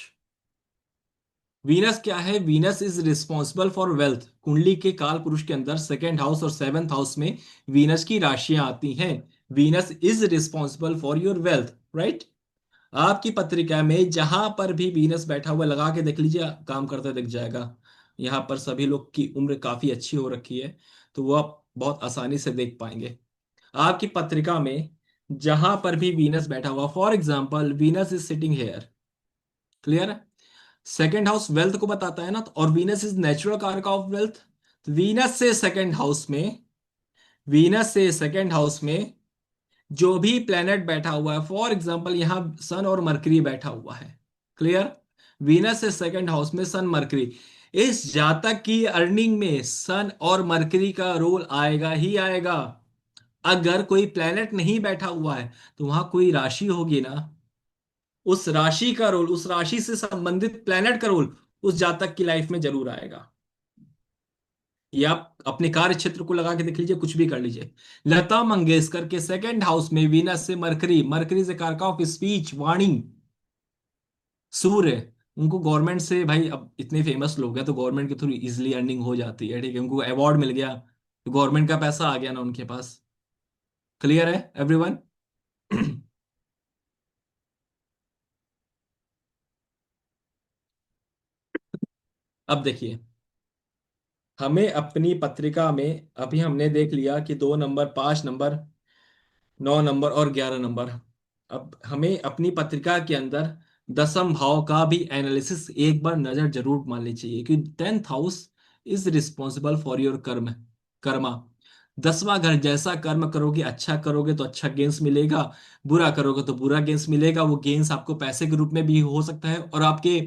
Venus क्या है? Venus is responsible for wealth. कुंडली के काल पुरुष के अंदर सेकेंड हाउस और 7th हाउस में वीनस की राशियां आती हैं। Venus is responsible for your wealth, right? आपकी पत्रिका में जहां पर भी वीनस बैठा हुआ, लगा के देख लीजिए, काम करते दिख जाएगा। यहाँ पर सभी लोग की उम्र काफी अच्छी हो रखी है, तो वो आप बहुत आसानी से देख पाएंगे। आपकी पत्रिका में जहां पर भी वीनस बैठा हुआ, for example Venus is sitting here, clear है? सेकेंड हाउस वेल्थ को बताता है ना, और वीनस इज नेचुरल कारक ऑफ वेल्थ। वीनस से सेकेंड हाउस में, वीनस से सेकेंड हाउस में जो भी प्लेनेट बैठा हुआ है, फॉर एग्जाम्पल यहां सन और मरकरी बैठा हुआ है, क्लियर? वीनस से सेकेंड हाउस में सन मरकरी, इस जातक की अर्निंग में सन और मरकरी का रोल आएगा ही आएगा। अगर कोई प्लेनेट नहीं बैठा हुआ है, तो वहां कोई राशि होगी ना, उस राशि का रोल, उस राशि से संबंधित प्लेनेट का रोल उस जातक की लाइफ में जरूर आएगा। या आप अपने कार्य क्षेत्र को लगा के देख लीजिए, कुछ भी कर लीजिए। लता मंगेशकर के सेकंड हाउस में वीनस से मरकरी, मरकरी से कारक ऑफ स्पीच, वाणी, सूर्य। उनको गवर्नमेंट से, भाई अब इतने फेमस लोग हैं तो गवर्नमेंट के थ्रू इजिली अर्निंग हो जाती है, ठीक है? उनको अवार्ड मिल गया तो गवर्नमेंट का पैसा आ गया ना उनके पास। क्लियर है एवरीवन? अब देखिए, हमें अपनी पत्रिका में अभी हमने देख लिया कि 2 नंबर, 5 नंबर, 9 नंबर और 11 नंबर। अब हमें अपनी पत्रिका के अंदर दसम भाव का भी एनालिसिस एक बार नजर जरूर मारनी चाहिए, क्योंकि 10th house is responsible for your karma. 10वां घर, जैसा कर्म करोगे, अच्छा करोगे तो अच्छा गेंस मिलेगा, बुरा करोगे तो बुरा गेंस मिलेगा। वो गेंस आपको पैसे के रूप में भी हो सकता है और आपके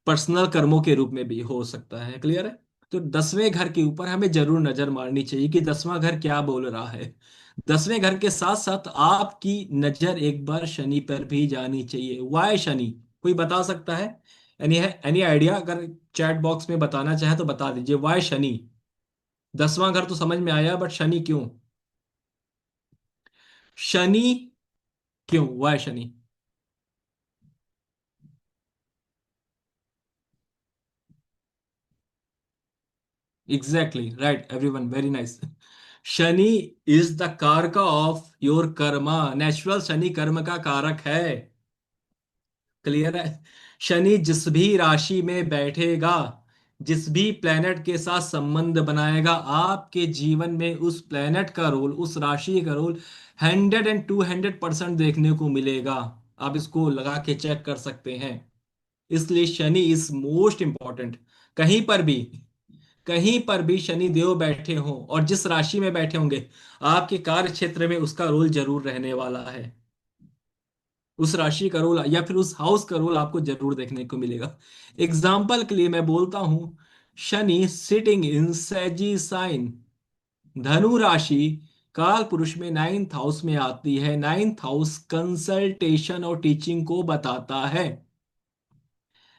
पर्सनल कर्मों के रूप में भी हो सकता है। क्लियर है? तो 10वें घर के ऊपर हमें जरूर नजर मारनी चाहिए कि 10वां घर क्या बोल रहा है। 10वें घर के साथ साथ आपकी नजर एक बार शनि पर भी जानी चाहिए। वाई शनि? कोई बता सकता है? Any idea? अगर चैट बॉक्स में बताना चाहे तो बता दीजिए, वाई शनि? 10वां घर तो समझ में आया, बट शनि क्यों? शनि क्यों? Why Shani? Exactly right everyone, very nice. Shani is the karak of your karma. Natural Shani कर्म का कारक है। क्लियर है? शनि जिस भी राशि में बैठेगा, जिस भी प्लेनेट के साथ संबंध बनाएगा, आपके जीवन में उस प्लेनेट का रोल, उस राशि का रोल 100 and 200% देखने को मिलेगा। आप इसको लगा के चेक कर सकते हैं। इसलिए शनि इज मोस्ट इंपॉर्टेंट। कहीं पर भी, कहीं पर भी शनि देव बैठे हों और जिस राशि में बैठे होंगे, आपके कार्य क्षेत्र में उसका रोल जरूर रहने वाला है। उस राशि का रोल या फिर उस हाउस का रोल आपको जरूर देखने को मिलेगा। एग्जाम्पल के लिए मैं बोलता हूं, शनि सिटिंग इन सेजी साइन, धनु राशि, काल पुरुष में 9th हाउस में आती है। 9th हाउस कंसल्टेशन और टीचिंग को बताता है।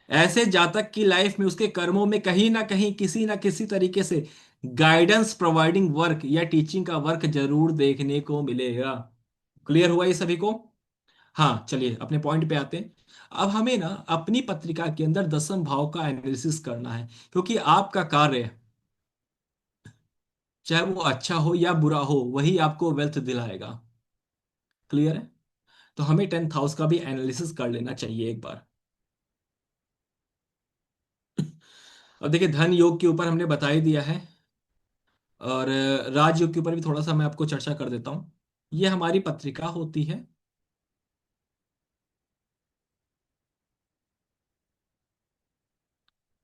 ऐसे जातक की लाइफ में उसके कर्मों में कहीं ना कहीं, किसी ना किसी तरीके से गाइडेंस प्रोवाइडिंग वर्क या टीचिंग का वर्क जरूर देखने को मिलेगा। क्लियर हुआ ये सभी को? हाँ, चलिए अपने पॉइंट पे आते हैं। अब हमें ना अपनी पत्रिका के अंदर दसम भाव का एनालिसिस करना है, क्योंकि आपका कार्य, चाहे वो अच्छा हो या बुरा हो, वही आपको वेल्थ दिलाएगा। क्लियर है? तो हमें 10th हाउस का भी एनालिसिस कर लेना चाहिए एक बार। अब देखिए, धन योग के ऊपर हमने बता ही दिया है, और राजयोग के ऊपर भी थोड़ा सा मैं आपको चर्चा कर देता हूँ। ये हमारी पत्रिका होती है।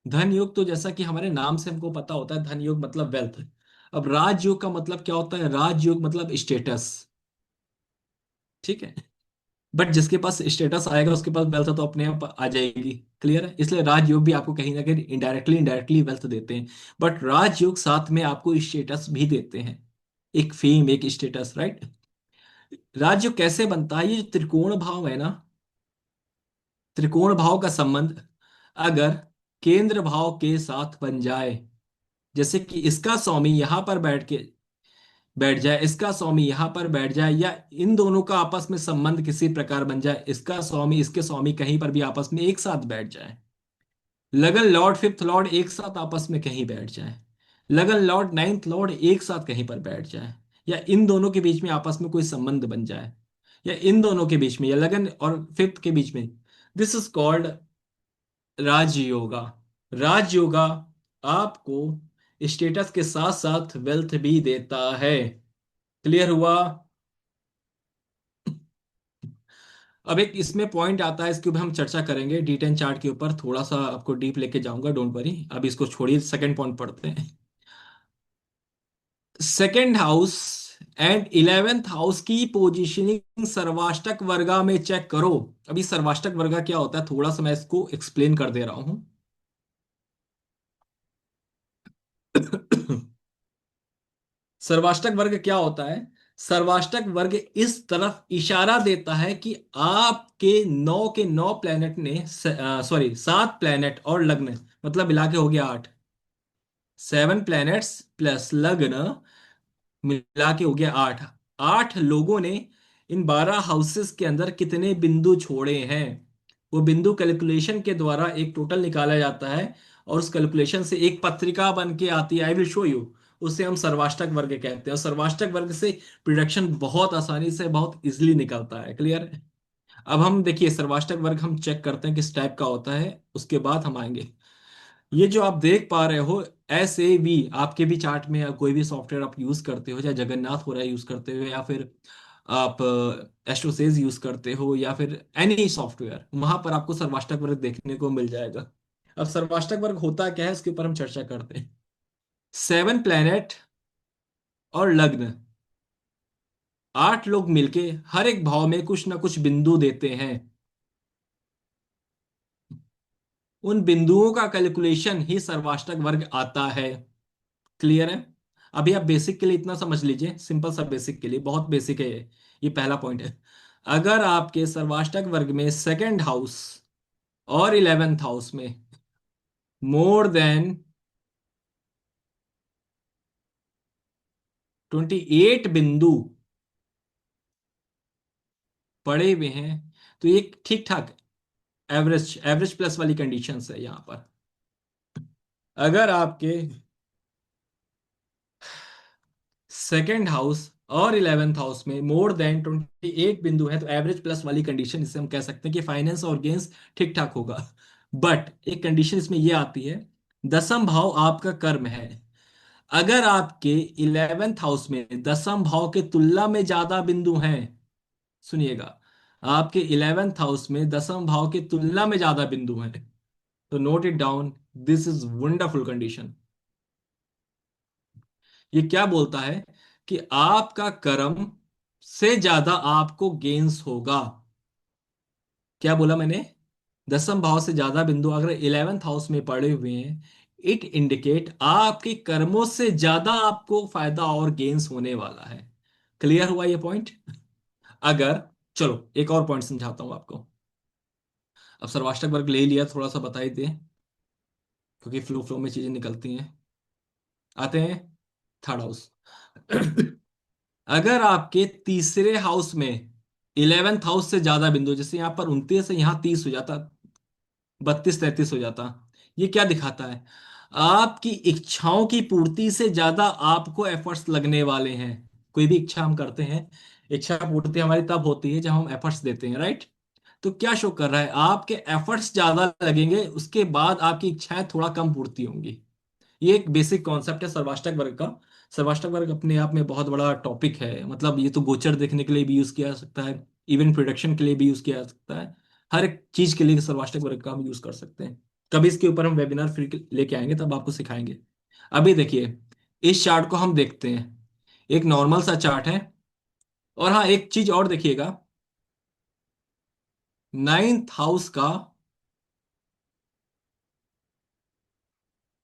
धन योग तो जैसा कि हमारे नाम से हमको पता होता है, धन योग मतलब वेल्थ। अब राजयोग का मतलब क्या होता है? राजयोग मतलब स्टेटस। ठीक है? बट जिसके पास स्टेटस आएगा उसके पास वेल्थ तो अपने आप आ जाएगी। क्लियर है? इसलिए राजयोग भी आपको कहीं ना कहीं इनडायरेक्टली इनडायरेक्टली वेल्थ देते हैं। बट राजयोग साथ में आपको स्टेटस भी देते हैं, एक फेम, एक स्टेटस, राइट? राजयोग कैसे बनता है? ये जो त्रिकोण भाव है ना, त्रिकोण भाव का संबंध अगर केंद्र भाव के साथ बन जाए, जैसे कि इसका स्वामी यहां पर बैठ जाए, इसका स्वामी यहां पर बैठ जाए, या इन दोनों का आपस में संबंध किसी प्रकार बन जाए, इसका स्वामी इसके स्वामी कहीं पर भी आपस में एक साथ बैठ जाए, लगन लॉर्ड फिफ्थ लॉर्ड एक साथ आपस में कहीं बैठ जाए, लगन लॉर्ड नाइन्थ लॉर्ड एक साथ कहीं पर बैठ जाए, या इन दोनों के बीच में आपस में कोई संबंध बन जाए, या इन दोनों के बीच में, या लगन और फिफ्थ के बीच में, this is called Rajyoga. Rajyoga आपको स्टेटस के साथ साथ वेल्थ भी देता है। क्लियर हुआ? अब एक इसमें पॉइंट आता है, इसके ऊपर हम चर्चा करेंगे, D10 चार्ट के ऊपर थोड़ा सा आपको डीप लेके जाऊंगा, डोंट वरी। अब इसको छोड़िए, सेकंड पॉइंट पढ़ते हैं। Second house and 11th house की पोजीशनिंग सर्वाष्टक वर्गा में चेक करो। अभी सर्वाष्टक वर्गा क्या होता है, थोड़ा सा मैं इसको एक्सप्लेन कर दे रहा हूं। सर्वाष्टक वर्ग क्या होता है? सर्वाष्टक वर्ग इस तरफ इशारा देता है कि आपके 9 के 9 प्लेनेट ने, सॉरी 7 प्लेनेट और लग्न, मतलब मिला के हो गया 8, 7 प्लैनेट्स प्लस लग्न मिला के हो गया 8। 8 लोगों ने इन 12 हाउसेस के अंदर कितने बिंदु छोड़े हैं, वो बिंदु कैलकुलेशन के द्वारा एक टोटल निकाला जाता है, और उस कैलकुलेशन से एक पत्रिका बन के आती है। I will show you. उसे हम सर्वाष्टक वर्ग कहते हैं, और सर्वाष्टक वर्ग से प्रिडिक्शन बहुत आसानी से, बहुत इजिली निकलता है। क्लियर है? अब हम देखिए सर्वाष्टक वर्ग हम चेक करते हैं किस टाइप का होता है, उसके बाद हम आएंगे। ये जो आप देख पा रहे हो, SAV, आपके भी चार्ट में या कोई भी सॉफ्टवेयर आप यूज करते हो, चाहे जगन्नाथ हो रहा है यूज करते हो, या फिर आप एस्ट्रोसेज यूज करते हो, या फिर एनी सॉफ्टवेयर, वहां पर आपको सर्वाष्टक वर्ग देखने को मिल जाएगा। अब सर्वाष्टक वर्ग होता क्या है, इसके ऊपर हम चर्चा करते हैं। 7 प्लैनेट और लग्न, 8 लोग मिलके हर एक भाव में कुछ ना कुछ बिंदु देते हैं। उन बिंदुओं का कैलकुलेशन ही सर्वाष्टक वर्ग आता है। क्लियर है? अभी आप बेसिक के लिए इतना समझ लीजिए, सिंपल सा बेसिक के लिए, बहुत बेसिक है ये पहला पॉइंट है। अगर आपके सर्वाष्टक वर्ग में सेकंड हाउस और 11th हाउस में मोर देन 28 बिंदु पड़े हुए हैं, तो ये ठीक ठाक एवरेज एवरेज प्लस वाली कंडीशंस है यहां पर। अगर आपके सेकेंड हाउस और 11th हाउस में मोर देन 28 बिंदु है, तो एवरेज प्लस वाली कंडीशन, इसे हम कह सकते हैं कि फाइनेंस और गेन्स ठीक ठाक होगा। बट एक कंडीशन इसमें यह आती है, दसम भाव आपका कर्म है। अगर आपके 11th हाउस में दसम भाव के तुलना में ज्यादा बिंदु हैं, सुनिएगा, आपके 11th हाउस में दसम भाव के तुलना में ज्यादा बिंदु हैं, तो note it down, this is wonderful condition. ये क्या बोलता है कि आपका कर्म से ज्यादा आपको गेन्स होगा। क्या बोला मैंने? दसम भाव से ज्यादा बिंदु अगर 11th हाउस में पड़े हुए हैं, इट इंडिकेट आपके कर्मों से ज्यादा आपको फायदा और गेन्स होने वाला है। क्लियर हुआ ये पॉइंट? अगर, चलो एक और पॉइंट समझाता हूं आपको। अब सर्वाष्टक वर्ग ले लिया, थोड़ा सा बता ही दे, क्योंकि फ्लो फ्लो में चीजें निकलती हैं। आते हैं थर्ड हाउस। अगर आपके तीसरे हाउस में 11th हाउस से ज्यादा बिंदु, जैसे यहां पर 29 है, यहां 30 हो जाता, 32 33 हो जाता, ये क्या दिखाता है? आपकी इच्छाओं की पूर्ति से ज्यादा आपको एफर्ट्स लगने वाले हैं। कोई भी इच्छा हम करते हैं, इच्छा पूर्ति हमारी तब होती है जब हम एफर्ट्स देते हैं, राइट? तो क्या शो कर रहा है, आपके एफर्ट्स ज्यादा लगेंगे, उसके बाद आपकी इच्छाएं थोड़ा कम पूर्ति होंगी। ये एक बेसिक कॉन्सेप्ट है सर्वाष्टक वर्ग का। सर्वाष्टक वर्ग अपने आप में बहुत बड़ा टॉपिक है, मतलब ये तो गोचर देखने के लिए भी यूज किया जा सकता है, इवेंट प्रिडिक्शन के लिए भी यूज किया जा सकता है, हर एक चीज के लिए सर्वाष्टक वर्ग का हम यूज कर सकते हैं। कभी इसके ऊपर हम वेबिनार फिर लेके आएंगे, तब आपको सिखाएंगे। अभी देखिए, इस चार्ट को हम देखते हैं, एक नॉर्मल सा चार्ट है। और हाँ, एक चीज और देखिएगा, 9th हाउस का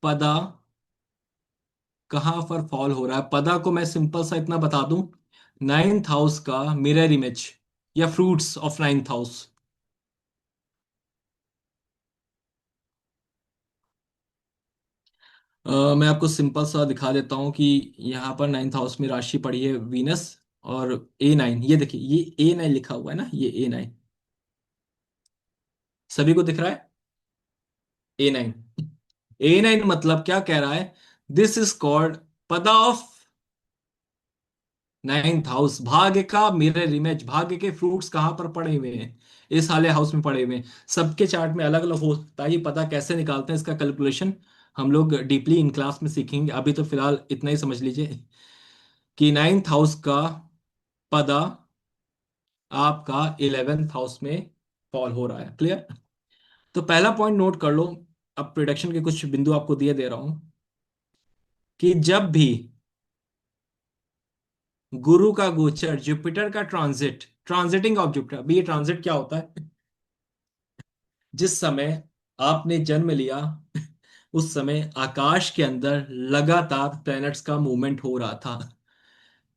पदा कहां पर फॉल हो रहा है। पदा को मैं सिंपल सा इतना बता दूं, 9th हाउस का मिरर इमेज या फ्रूट्स ऑफ 9th हाउस। मैं आपको सिंपल सा दिखा देता हूं कि यहाँ पर 9th हाउस में राशि पड़ी है वीनस, और A9, ये देखिए, ये A9 लिखा हुआ है ना, ये A9 सभी को दिख रहा है। A9, A9 मतलब क्या कह रहा है, दिस इज कॉल्ड पदा ऑफ 9th हाउस। भाग्य का मिरर इमेज, भाग्य के फ्रूट्स कहाँ पर पड़े हुए हैं, इस वाले हाउस में पड़े हुए हैं। सबके चार्ट में अलग अलग हो सकता है, ये पता कैसे निकालते हैं, इसका कैलकुलेशन हम लोग डीपली इन क्लास में सीखेंगे। अभी तो फिलहाल इतना ही समझ लीजिए कि 9th हाउस का पदा आपका 11th हाउस में फॉल हो रहा है। क्लियर? तो पहला पॉइंट नोट कर लो। अब प्रिडिक्शन के कुछ बिंदु आपको दिए दे रहा हूं, कि जब भी गुरु का गोचर, जुपिटर का ट्रांजिट, ट्रांजिटिंग ऑफ जुपिटर, अभी ये ट्रांजिट क्या होता है, जिस समय आपने जन्म लिया उस समय आकाश के अंदर लगातार प्लैनेट्स का मूवमेंट हो रहा था।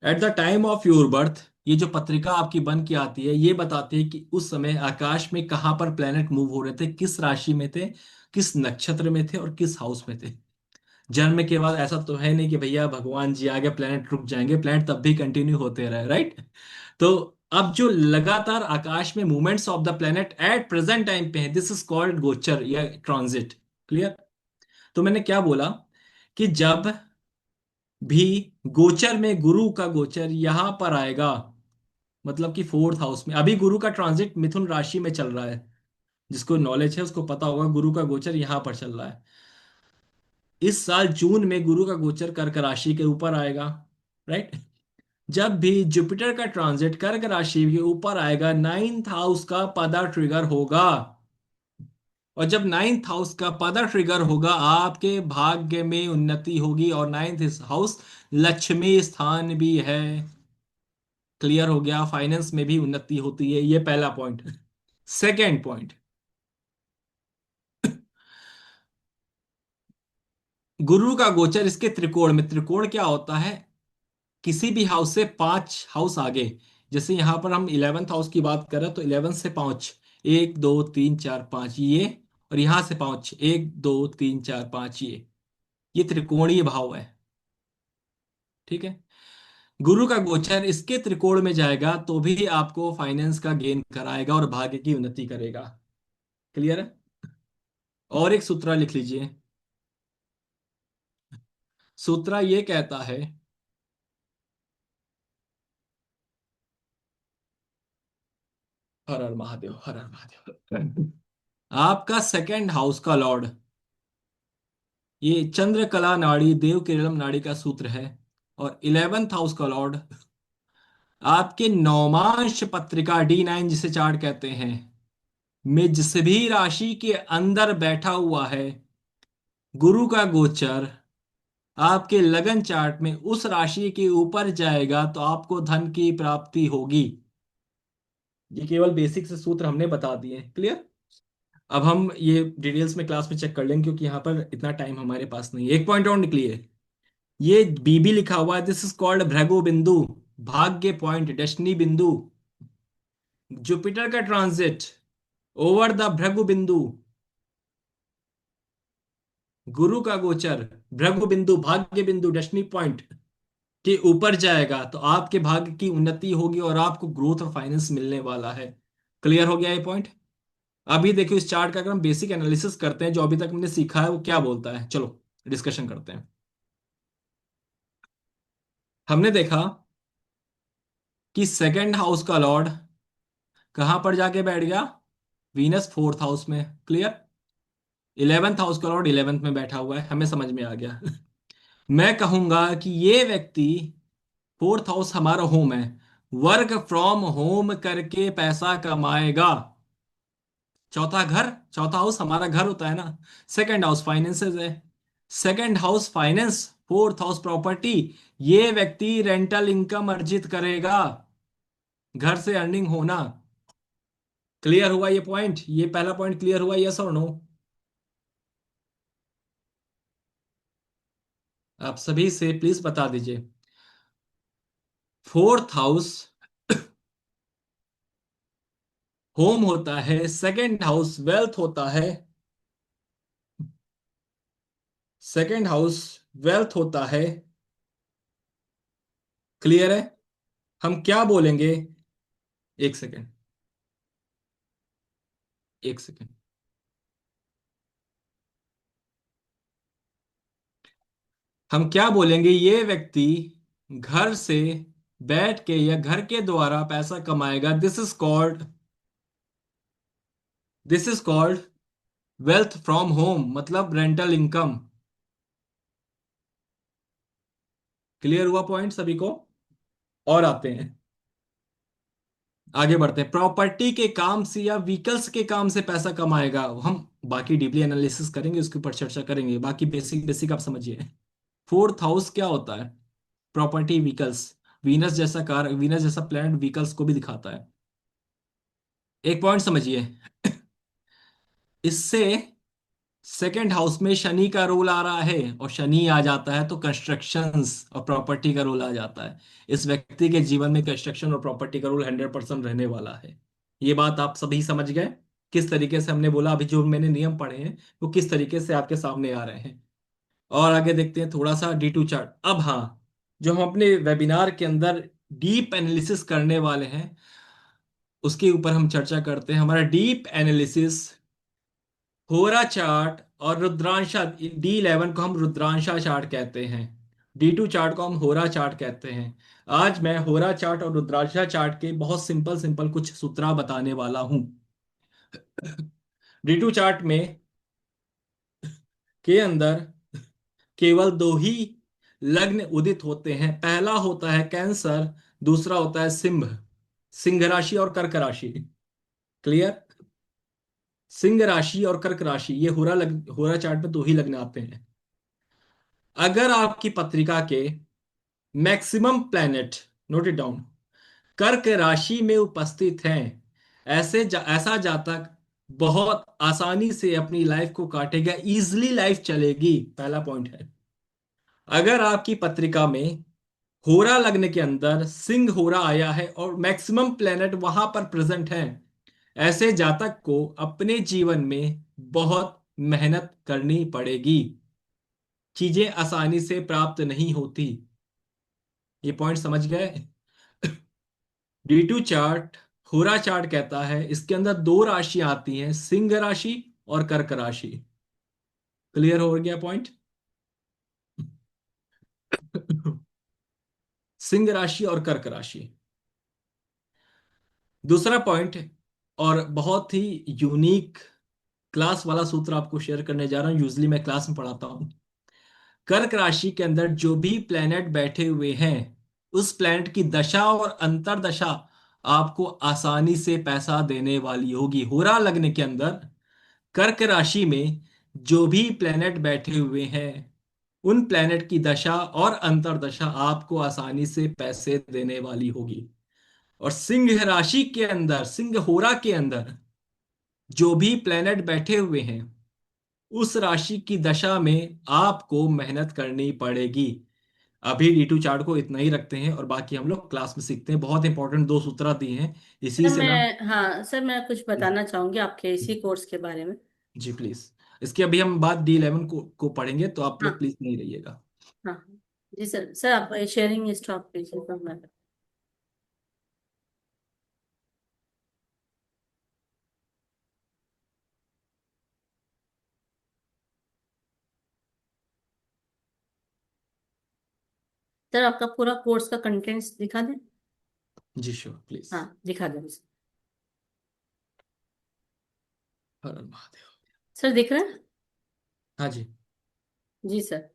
At the time of your birth, ये जो पत्रिका आपकी बन के आती है, ये बताती है कि उस समय आकाश में कहां पर प्लैनेट मूव हो रहे थे, किस राशि में थे, किस नक्षत्र में थे, और किस हाउस में थे। जन्म के बाद ऐसा तो है नहीं कि भैया भगवान जी आगे प्लेनेट रुक जाएंगे, प्लेनेट तब भी कंटिन्यू होते रहे, राइट? तो अब जो लगातार आकाश में movements of the planet at present time पे है, दिस इज कॉल्ड गोचर या ट्रांजिट। क्लियर? तो मैंने क्या बोला, कि जब भी गोचर में गुरु का गोचर यहां पर आएगा, मतलब कि 4th हाउस में, अभी गुरु का ट्रांजिट मिथुन राशि में चल रहा है, जिसको नॉलेज है उसको पता होगा गुरु का गोचर यहां पर चल रहा है। इस साल जून में गुरु का गोचर कर्क राशि के ऊपर आएगा, राइट। जब भी जुपिटर का ट्रांजिट कर्क राशि के ऊपर आएगा, नाइन्थ हाउस का पदा ट्रिगर होगा। और जब नाइन्थ हाउस का पदा ट्रिगर होगा, आपके भाग्य में उन्नति होगी। और नाइन्थ हाउस लक्ष्मी स्थान भी है। क्लियर हो गया? फाइनेंस में भी उन्नति होती है। ये पहला पॉइंट। सेकेंड पॉइंट, गुरु का गोचर इसके त्रिकोण में, त्रिकोण क्या होता है? किसी भी हाउस से 5 हाउस आगे। जैसे यहां पर हम 11th हाउस की बात कर रहे हैं, तो 11 से 5, 1 2 3 4 5 ये। और यहां से 5, 1 2 3 4 5 ये त्रिकोणीय भाव है। ठीक है। गुरु का गोचर इसके त्रिकोण में जाएगा तो भी आपको फाइनेंस का गेन कराएगा और भाग्य की उन्नति करेगा। क्लियर है? और एक सूत्र लिख लीजिए। सूत्र ये कहता है, हर हर महादेव, हर हर महादेव। आपका सेकंड हाउस का लॉर्ड, ये चंद्रकला नाड़ी देव किरणम नाड़ी का सूत्र है। और 11th हाउस का लॉर्ड आपके नौमांश पत्रिका D9 जिसे चार्ट कहते हैं, में जिस भी राशि के अंदर बैठा हुआ है, गुरु का गोचर आपके लगन चार्ट में उस राशि के ऊपर जाएगा तो आपको धन की प्राप्ति होगी। ये केवल बेसिक से सूत्र हमने बता दिए। क्लियर? अब हम ये डिटेल्स में क्लास में चेक कर लेंगे, क्योंकि यहाँ पर इतना टाइम हमारे पास नहीं है। एक पॉइंट और निकली है। ये बीबी लिखा हुआ है, दिस इज कॉल्ड भृगु बिंदु, भाग्य पॉइंट, डेस्टिनी बिंदु। जुपिटर का ट्रांजिट ओवर द भृगु बिंदु, गुरु का गोचर भृगु बिंदु, भाग्य बिंदु, डेस्टिनी पॉइंट के ऊपर जाएगा तो आपके भाग्य की उन्नति होगी और आपको ग्रोथ और फाइनेंस मिलने वाला है। क्लियर हो गया ये पॉइंट? अभी देखो इस चार्ट का अगर हम बेसिक एनालिसिस करते हैं, जो अभी तक हमने सीखा है वो क्या बोलता है, चलो डिस्कशन करते हैं। हमने देखा कि सेकंड हाउस का लॉर्ड कहां पर जाके बैठ गया? वीनस 4th हाउस में। क्लियर? 11th हाउस का लॉर्ड 11th में बैठा हुआ है, हमें समझ में आ गया। मैं कहूंगा कि ये व्यक्ति, 4th हाउस हमारा होम है, वर्क फ्रॉम होम करके पैसा कमाएगा। चौथा घर, चौथा हाउस हमारा घर होता है ना। सेकंड हाउस फाइनेंसेस है, second house finance, 4th house property. ये व्यक्ति रेंटल इनकम अर्जित करेगा, घर से अर्निंग होना। क्लियर हुआ ये पॉइंट? ये पहला पॉइंट क्लियर हुआ, यस और नो? आप सभी से प्लीज बता दीजिए। 4th हाउस होम होता है, सेकंड हाउस वेल्थ होता है, सेकंड हाउस वेल्थ होता है। क्लियर है? हम क्या बोलेंगे? एक सेकंड, एक सेकंड। हम क्या बोलेंगे? ये व्यक्ति घर से बैठ के या घर के द्वारा पैसा कमाएगा। This is called wealth from home, मतलब रेंटल इनकम। क्लियर हुआ पॉइंट सभी को? और आते हैं, आगे बढ़ते हैं। प्रॉपर्टी के काम से या व्हीकल्स के काम से पैसा कमाएगा। हम बाकी डीपली एनालिसिस करेंगे, उसके ऊपर चर्चा करेंगे। बाकी बेसिक बेसिक आप समझिए। 4th हाउस क्या होता है? Property, vehicles. वीनस जैसा कार, वीनस जैसा प्लैनेट व्हीकल्स को भी दिखाता है। एक पॉइंट समझिए, इससे सेकंड हाउस में शनि का रोल आ रहा है, और शनि आ जाता है तो कंस्ट्रक्शंस और प्रॉपर्टी का रोल आ जाता है। इस व्यक्ति के जीवन में कंस्ट्रक्शन और प्रॉपर्टी का रोल 100% रहने वाला है। ये बात आप सभी समझ गए? किस तरीके से हमने बोला, अभी जो मैंने नियम पढ़े हैं वो किस तरीके से आपके सामने आ रहे हैं। और आगे देखते हैं थोड़ा सा D2 चार्ट। अब हाँ, जो हम अपने वेबिनार के अंदर डीप एनालिसिस करने वाले हैं उसके ऊपर हम चर्चा करते हैं। हमारा डीप एनालिसिस होरा चार्ट और रुद्रांशा, D11 को हम रुद्रांशा चार्ट कहते हैं, D2 चार्ट को हम होरा चार्ट कहते हैं। आज मैं होरा चार्ट और रुद्रांशा चार्ट के बहुत सिंपल सिंपल कुछ सूत्र बताने वाला हूं। D2 चार्ट में के अंदर केवल दो ही लग्न उदित होते हैं। पहला होता है कैंसर, दूसरा होता है सिंह, सिंह राशि और कर्क राशि। क्लियर? सिंह राशि और कर्क राशि, ये होरा चार्ट में दो ही लग्न आते हैं। अगर आपकी पत्रिका के maximum planet, note it down, कर्क राशि में उपस्थित हैं, ऐसा जातक बहुत आसानी से अपनी लाइफ को काटेगा, इजिली लाइफ चलेगी। पहला पॉइंट है। अगर आपकी पत्रिका में होरा लग्न के अंदर सिंह होरा आया है और मैक्सिमम प्लेनेट वहां पर प्रेजेंट है, ऐसे जातक को अपने जीवन में बहुत मेहनत करनी पड़ेगी, चीजें आसानी से प्राप्त नहीं होती। ये पॉइंट समझ गए? D2 चार्ट, होरा चार्ट कहता है इसके अंदर दो राशियां आती हैं, सिंह राशि और कर्क राशि। क्लियर हो गया पॉइंट? सिंह राशि और कर्क राशि। दूसरा पॉइंट, और बहुत ही यूनिक क्लास वाला सूत्र आपको शेयर करने जा रहा हूं, यूजली मैं क्लास में पढ़ाता हूं। कर्क राशि के अंदर जो भी प्लेनेट बैठे हुए हैं, उस प्लेनेट की दशा और अंतर्दशा आपको आसानी से पैसा देने वाली होगी। होरा लग्न के अंदर कर्क राशि में जो भी प्लेनेट बैठे हुए हैं, उन प्लेनेट की दशा और अंतर्दशा आपको आसानी से पैसे देने वाली होगी। और सिंह राशि के अंदर, सिंह होरा के अंदर जो भी प्लेनेट बैठे हुए हैं, उस राशि की दशा में आपको मेहनत करनी पड़ेगी। अभी D2 चार्ट को इतना ही रखते हैं और बाकी हम लोग क्लास में सीखते हैं। बहुत इंपॉर्टेंट दो सूत्र दिए हैं इसी सर से ना। मैं, हाँ सर, मैं कुछ बताना चाहूंगी आपके इसी कोर्स के बारे में। जी प्लीज। इसकी अभी हम बात D11 को पढ़ेंगे, तो आप लोग हाँ प्लीज नहीं रहिएगा। हाँ। जी सर, सर आप शेयरिंग स्टॉप कीजिए तो मैं। सर आपका पूरा कोर्स का कंटेंट्स दिखा दें? जी श्योर प्लीज। हाँ दिखा दें सर। हर हर महादेव। सर दिख रहा है? हाँ जी। जी सर।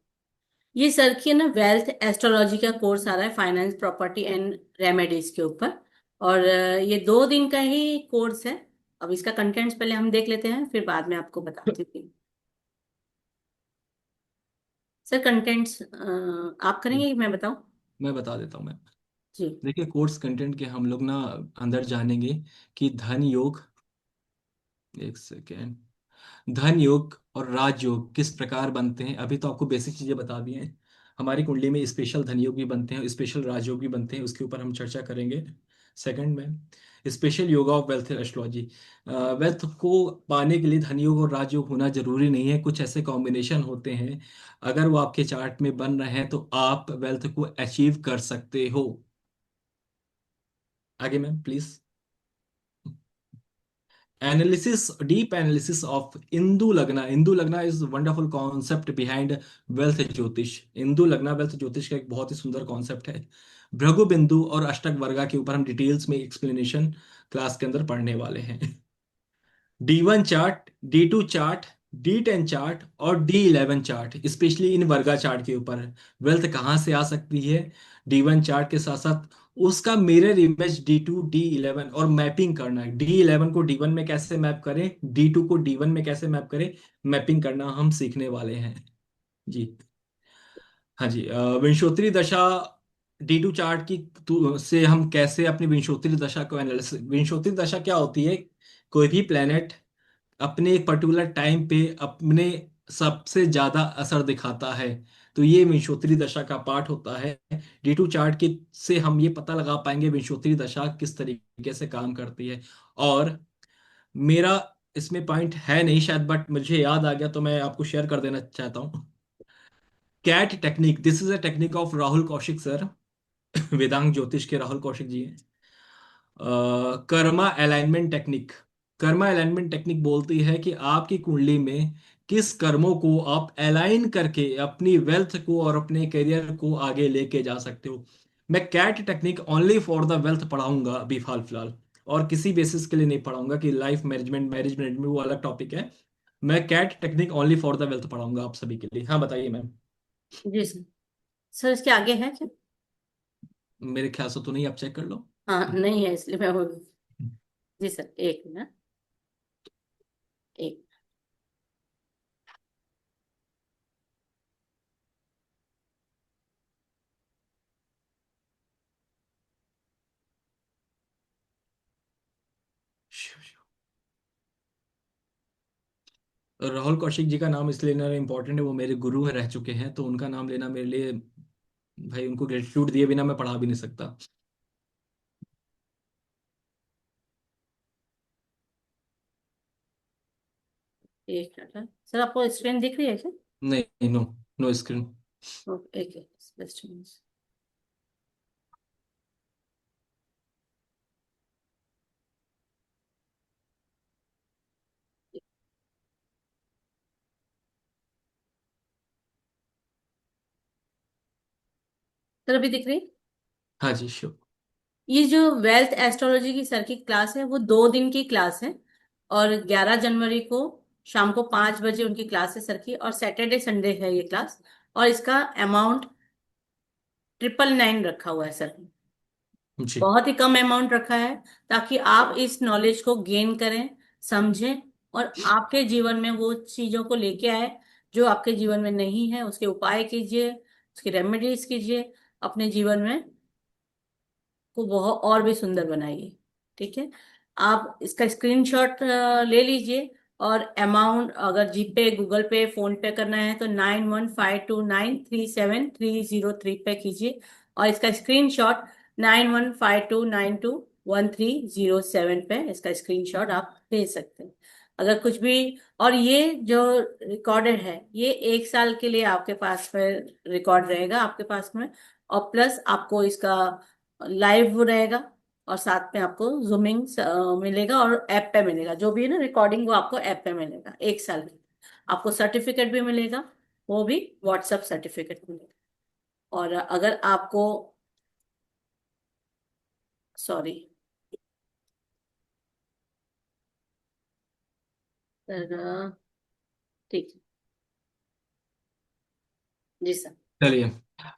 ये सर की ना वेल्थ एस्ट्रोलॉजी का कोर्स आ रहा है, फाइनेंस प्रॉपर्टी एंड रेमेडीज के ऊपर। और ये 2 दिन का ही कोर्स है। अब इसका कंटेंट्स पहले हम देख लेते हैं, फिर बाद में आपको बताती हूँ। सर कंटेंट्स आप करेंगे कि मैं बताऊं? मैं बता देता हूँ मैं। जी। देखिए, कोर्स कंटेंट के हम लोग ना अंदर जानेंगे कि धन योग, एक सेकेंड, धन योग और राजयोग किस प्रकार बनते हैं। अभी तो आपको बेसिक चीजें बता दी हैं। हमारी कुंडली में स्पेशल धन योग भी बनते हैं, स्पेशल राजयोग भी बनते हैं, उसके ऊपर हम चर्चा करेंगे। सेकंड में special yoga of wealth astrology. Wealth को पाने के लिए धन योग और राजयोग होना जरूरी नहीं है, कुछ ऐसे कॉम्बिनेशन होते हैं, अगर वो आपके चार्ट में बन रहे हैं तो आप वेल्थ को अचीव कर सकते हो। आगे ma'am please. Analysis, deep analysis of Indu लग्ना। इंदु लग्ना is wonderful concept behind wealth ज्योतिष। इंदु लग्ना वेल्थ ज्योतिष का एक बहुत ही सुंदर कॉन्सेप्ट है। भृगु बिंदु और अष्टक वर्गा के ऊपर हम डिटेल्स में एक्सप्लेनेशन क्लास के अंदर पढ़ने वाले हैं। D1 chart, D2 chart, D10 chart और D11 चार्ट, स्पेशली इन वर्गा चार्ट के ऊपर वेल्थ कहाँ से आ सकती है। D1 चार्ट के साथ साथ उसका मिरर इमेज D2 D11, और मैपिंग करना है, D11 को D1 में कैसे मैप करें, D2 को D1 में कैसे मैप करें, मैपिंग करना हम सीखने वाले हैं। जी हाँ जी। विंशोत्तरी दशा, D2 चार्ट की से हम कैसे अपनी विंशोत्तरी दशा को एनालिसिस। विंशोत्तरी दशा क्या होती है? कोई भी प्लेनेट अपने एक पर्टिकुलर टाइम पे अपने सबसे ज्यादा असर दिखाता है, तो ये विंशोत्तरी दशा का पार्ट होता है। D2 चार्ट के से हम ये पता लगा पाएंगे विंशोत्तरी दशा किस तरीके से काम करती है। और मेरा इसमें पॉइंट है नहीं शायद, बट मुझे याद आ गया तो मैं आपको शेयर कर देना चाहता हूँ। Cat technique, this is a technique of Rahul Kaushik sir. वेदांग ज्योतिष के राहुल कौशिक जी हैं। Karma alignment technique. Karma alignment technique बोलती है कि आपकी कुंडली में किस कर्मों को आप अलाइन करके अपनी वेल्थ को और अपने करियर को आगे लेके जा सकते हो। मैं cat technique only for the wealth पढ़ाऊंगा अभी हाल फिलहाल, और किसी बेसिस के लिए नहीं पढ़ाऊंगा कि लाइफ मैनेजमेंट, मैरिज मैनेजमेंट वो अलग टॉपिक है। मैं cat technique only for the wealth पढ़ाऊंगा आप सभी के लिए। हाँ बताइए मैम। जी सर। सर इसके आगे है क्या? मेरे ख्याल से तो नहीं, आप चेक कर लो। हाँ नहीं है, इसलिए मैं जी सर, एक मिनट। एक। राहुल कौशिक जी का नाम इसलिए लेना इम्पोर्टेंट है, वो मेरे गुरु रह चुके हैं, तो उनका नाम लेना मेरे लिए, भाई उनको ग्रेटिट्यूड दिए बिना मैं पढ़ा भी नहीं सकता। एक मिनट है। सर आपको स्क्रीन दिख रही है क्या? नहीं, नो, नो स्क्रीन। एक एक जस्ट मिनट। सर अभी दिख रही है? हाँ जी, श्योर। ये जो वेल्थ एस्ट्रोलॉजी की सर की क्लास है वो 2 दिन की क्लास है। और 11 जनवरी को शाम को 5 बजे उनकी क्लास है सर की, और सैटरडे संडे है ये क्लास। और इसका अमाउंट 999 रखा हुआ है सर। जी। बहुत ही कम अमाउंट रखा है, ताकि आप इस नॉलेज को गेन करें, समझें, और आपके जीवन में वो चीजों को लेके आए जो आपके जीवन में नहीं है, उसके उपाय कीजिए, उसकी रेमेडीज कीजिए, अपने जीवन में को बहुत और भी सुंदर बनाइए। ठीक है। आप इसका स्क्रीनशॉट ले लीजिए, और अमाउंट अगर जीपे, गूगल पे, फोन पे करना है तो 9152937303 पे कीजिए। और इसका स्क्रीनशॉट 9152921307 पे इसका स्क्रीनशॉट आप भेज सकते हैं। अगर कुछ भी, और ये जो रिकॉर्डेड है ये 1 साल के लिए आपके पास में रिकॉर्ड रहेगा आपके पास में। और प्लस आपको इसका लाइव वो रहेगा, और साथ में आपको जूमिंग मिलेगा, और ऐप पे मिलेगा, जो भी है ना रिकॉर्डिंग वो आपको ऐप पे मिलेगा 1 साल की। आपको सर्टिफिकेट भी मिलेगा, वो भी व्हाट्सएप सर्टिफिकेट मिलेगा। और अगर आपको, सॉरी सर, ठीक है। जी सर। चलिए,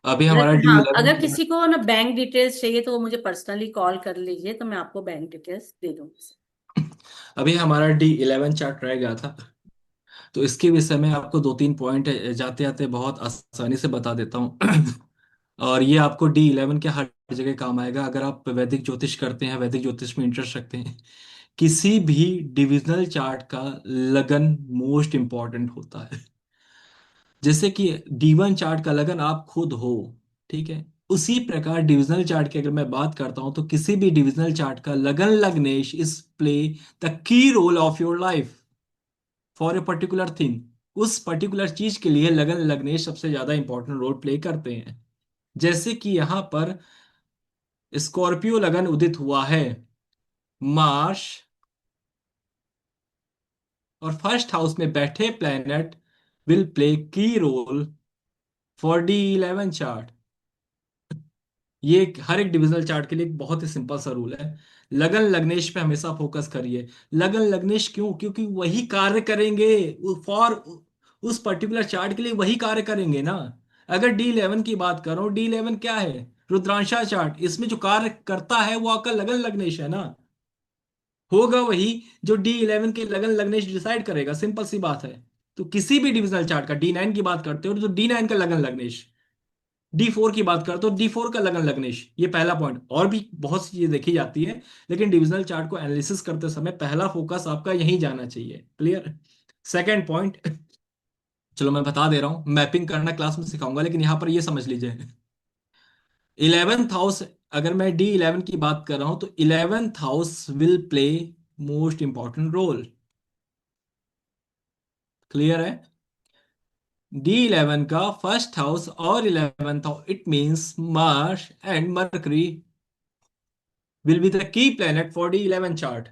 अभी हमारा अगर डी हाँ, अगर 11। किसी को ना बैंक डिटेल्स चाहिए तो वो मुझे पर्सनली कॉल कर लीजिए, तो मैं आपको बैंक डिटेल्स दे दूंगी। अभी हमारा D11 चार्ट रह गया था, तो इसके विषय में आपको दो तीन पॉइंट जाते जाते बहुत आसानी से बता देता हूँ। और ये आपको D11 के हर जगह काम आएगा, अगर आप वैदिक ज्योतिष करते हैं, वैदिक ज्योतिष में इंटरेस्ट रखते हैं। किसी भी डिविजनल चार्ट का लगन मोस्ट इंपॉर्टेंट होता है। जैसे कि D1 चार्ट का लगन आप खुद हो, ठीक है, उसी प्रकार डिविजनल चार्ट की अगर मैं बात करता हूं, तो किसी भी डिविजनल चार्ट का लगन लग्नेश इस play the key role of your life for a particular thing. उस पर्टिकुलर चीज के लिए लगन लग्नेश सबसे ज्यादा इंपॉर्टेंट रोल प्ले करते हैं। जैसे कि यहां पर स्कॉर्पियो लगन उदित हुआ है, मार्स और फर्स्ट हाउस में बैठे प्लैनेट विल प्ले की रोल फॉर D11 चार्ट। ये हर एक डिविजनल चार्ट के लिए एक बहुत ही सिंपल सा रूल है। लगन लग्नेश पे हमेशा फोकस करिए। लगन लग्नेश क्यों? क्योंकि वही कार्य करेंगे फॉर उस पर्टिकुलर चार्ट के लिए, वही कार्य करेंगे ना। अगर D11 की बात करो, D11 क्या है? रुद्रांशा चार्ट, इसमें जो कार्य करता है वो आपका लगन लग्नेश है ना। होगा वही जो D11 के लगन लग्नेश डिसाइड करेगा, सिंपल सी बात है। तो किसी भी डिविजनल चार्ट का D9 की बात करते हो तो D9 का लगन लग्नेश, D4 की बात करते हो D4 का लगन लग्नेश, ये पहला पॉइंट। और भी बहुत सी चीजें देखी जाती है, लेकिन डिविजनल चार्ट को एनालिसिस करते समय पहला फोकस आपका यही जाना चाहिए। क्लियर? सेकंड पॉइंट, चलो मैं बता दे रहा हूं, मैपिंग करना क्लास में सिखाऊंगा, लेकिन यहां पर ये समझ लीजिए। 11th हाउस, अगर मैं D11 की बात कर रहा हूं तो 11th house will play most important role. Clear है? D11 का फर्स्ट हाउस और 11th house, it means Mars and Mercury will be the key planet for D11 chart.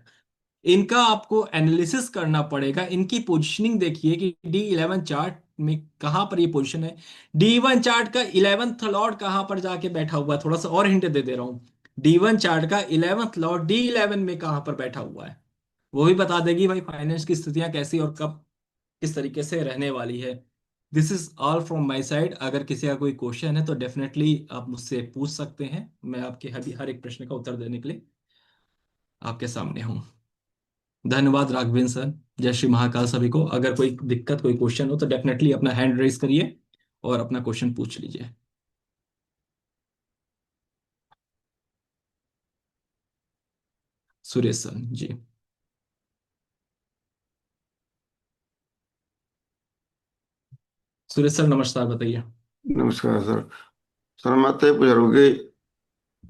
इनका आपको एनालिसिस करना पड़ेगा, इनकी पोजीशनिंग देखिए कि D11 चार्ट में कहां पर ये पोजीशन है। D1 चार्ट का 11th लॉर्ड कहां पर जाके बैठा हुआ है, थोड़ा सा और हिंट दे दे रहा हूं। D1 चार्ट का 11th लॉर्ड D11 में कहां पर बैठा हुआ है, वो भी बता देगी भाई फाइनेंस की स्थितियां कैसी और कब किस तरीके से रहने वाली है। This is all from my side. अगर किसी का कोई क्वेश्चन है तो डेफिनेटली आप मुझसे पूछ सकते हैं। मैं आपके हर एक प्रश्न का उत्तर देने के लिए आपके सामने हूँ। धन्यवाद राघवेंद्र सर। जय श्री महाकाल सभी को। अगर कोई दिक्कत कोई क्वेश्चन हो तो डेफिनेटली अपना हैंड रेज करिए और अपना क्वेश्चन पूछ लीजिए। सुरेश सर जी। सुरेश सर नमस्कार, बताइए। नमस्कार सर। सर मैं तो ये पूछ रहा हूँ कि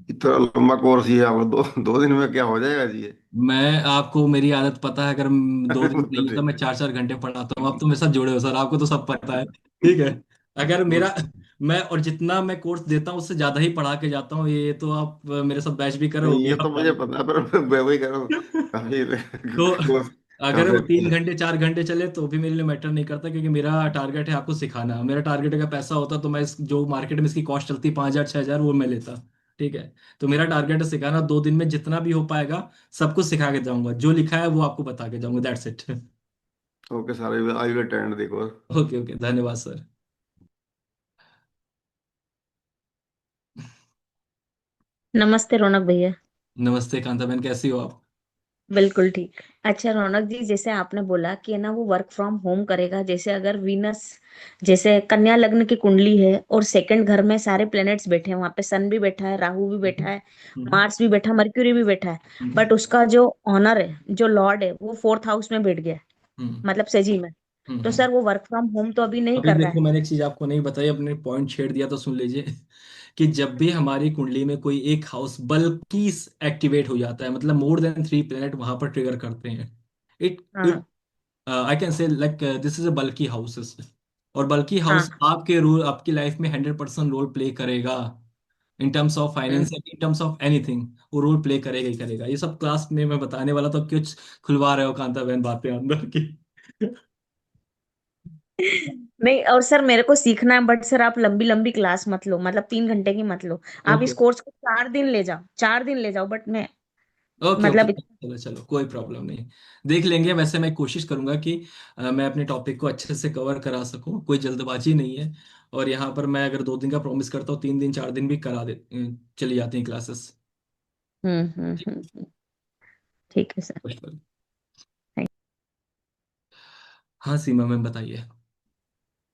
इतना लंबा कोर्स ये आप दो दो दिन में क्या हो जाएगा जी ये? मैं आपको मेरी आदत पता है, अगर 2 दिन चाहिए तो मैं ठीक 4-4 घंटे पढ़ाता हूँ। आप तो मेरे साथ जुड़े हो सर, आपको तो सब पता है। ठीक है। अगर मेरा मैं और जितना मैं कोर्स देता हूँ उससे ज्यादा ही पढ़ा के जाता हूँ। ये तो आप मेरे साथ बैच भी करो नहीं, ये ये तो आप मुझे जान। पता है, पर मैं वही कह रहा हूँ। काफी तो कोर्स अगर वो काफी। 3 घंटे 4 घंटे चले तो भी मेरे लिए मैटर नहीं करता, क्योंकि मेरा टारगेट है आपको सिखाना। मेरा टारगेट का पैसा होता तो मैं जो मार्केट में इसकी कॉस्ट चलती 5,000 6,000 वो मैं लेता। ठीक है। तो मेरा टारगेट है सिखाना। 2 दिन में जितना भी हो पाएगा सब कुछ सिखा के जाऊंगा। जो लिखा है वो आपको बता के जाऊंगा। That's it. Okay sir, I will attend देखो। ओके ओके, धन्यवाद सर। नमस्ते रौनक भैया। नमस्ते कांता बहन, कैसी हो आप? बिल्कुल ठीक। अच्छा रौनक जी, जैसे आपने बोला कि है ना वो वर्क फ्रॉम होम करेगा, जैसे अगर वीनस जैसे कन्या लग्न की कुंडली है और सेकंड घर में सारे प्लैनेट्स बैठे हैं, वहां पे सन भी बैठा है, राहु भी बैठा है, हम्म मार्स भी बैठा है, मर्क्यूरी भी बैठा है, हम्म बट उसका जो ऑनर है, जो लॉर्ड है, वो फोर्थ हाउस में बैठ गया है, हम्म मतलब सेजी में। तो हम्म। सर वो वर्क फ्रॉम होम तो अभी नहीं अभी कर रहा देखो, है। मैंने एक चीज आपको नहीं बताई, अपने पॉइंट छेड़ दिया तो सुन लीजिए। कि जब भी हमारी कुंडली में कोई एक हाउस बल्कि एक्टिवेट हो जाता है, मतलब मोर देन 3 प्लैनेट वहां पर ट्रिगर करते हैं। इट हाँ। It I can say like this is अ बल्कि हाउसेस। और बल्कि हाउस हाँ। आपके रोल आपकी लाइफ में 100% रोल प्ले करेगा। In terms of hmm. Finance, in terms of anything, वो रोल प्ले करेगा ही करेगा। ये सब क्लास में मैं बताने वाला, तो कुछ खुलवा रहे हो कांता बहन बातें अंदर की। नहीं, और सर मेरे को सीखना है, बट सर आप लंबी लंबी क्लास मत लो, मतलब 3 घंटे की मत लो। आप ओके इस कोर्स को 4 दिन ले जाओ, 4 दिन ले जाओ, बट मैं ओके ओके, मतलब चलो चलो, कोई प्रॉब्लम नहीं। देख लेंगे। वैसे मैं कोशिश करूंगा कि मैं अपने टॉपिक को अच्छे से कवर करा सकूं। कोई जल्दबाजी नहीं है। और यहाँ पर मैं अगर 2 दिन का प्रॉमिस करता हूँ, 3 दिन 4 दिन भी करा दे चली जाती हैं क्लासेस। ठीक है सर। थैंक हाँ सीमा मैम, बताइए।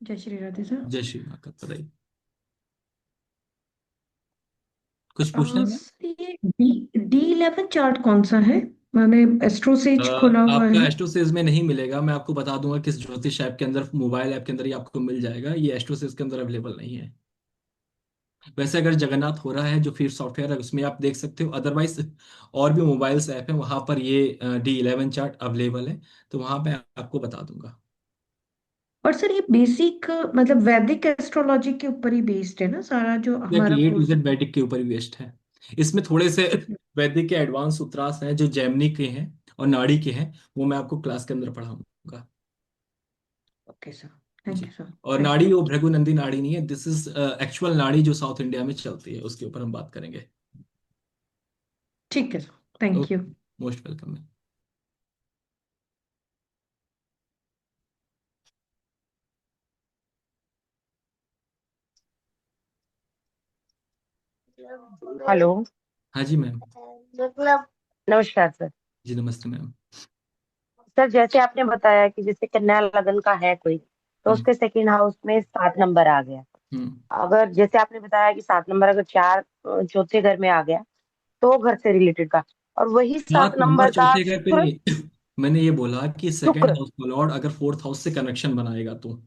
जय श्री राधे सर। जय श्री महाकाल, बताइए। कुछ पूछना है मैम? सर ये D11 चार्ट कौन सा है? मैंने एस्ट्रोसेज खोला हुआ आपका है। एस्ट्रोसेज में नहीं मिलेगा। मैं आपको बता दूंगा किस ज्योतिष ऐप के अंदर, मोबाइल ऐप के अंदर ही आपको मिल जाएगा। ये एस्ट्रोसेज के अंदर अवेलेबल नहीं है। वैसे अगर जगन्नाथ हो रहा है जो फिर सॉफ्टवेयर है उसमें आप देख सकते हो। अदरवाइज और भी मोबाइल्स ऐप है, वहां पर ये D11 चार्ट अवेलेबल है। तो वहां पे आपको बता दूंगा। और सर ये बेसिक मतलब वैदिक एस्ट्रोलॉजी के ऊपर ही बेस्ड है ना सारा जो हमारा exactly, A to course? Z वैदिक के ऊपर ही बेस्ड है। इसमें थोड़े से वैदिक के एडवांस सूत्रास हैं जो जैमिनी के हैं और नाड़ी के हैं। वो मैं आपको क्लास के अंदर पढ़ाऊंगा। Okay sir. थैंक जी। You sir. और थैंक नाड़ी यू। वो भृगुनंदी नाड़ी नहीं है। दिस इज एक्चुअल नाड़ी जो साउथ इंडिया में चलती है, उसके ऊपर हम बात करेंगे। ठीक है sir. Thank you. Okay, most welcome. Hello. हाँ जी मैम। नमस्कार सर। जी नमस्ते मैम। सर जैसे आपने बताया कि जैसे कन्या लगन का है कोई, तो हम्म उसके सेकंड हाउस में 7 नंबर आ गया। हम्म। अगर जैसे आपने बताया कि 7 नंबर अगर चार चौथे घर में आ गया, तो घर से रिलेटेड का, और वही सात 7 नंबर नंबर का चौथे घर पे शुक्र। नहीं। मैंने ये बोला कि सेकंड शुक्र। हाउस का लॉर्ड अगर फोर्थ हाउस से कनेक्शन बनाएगा तो।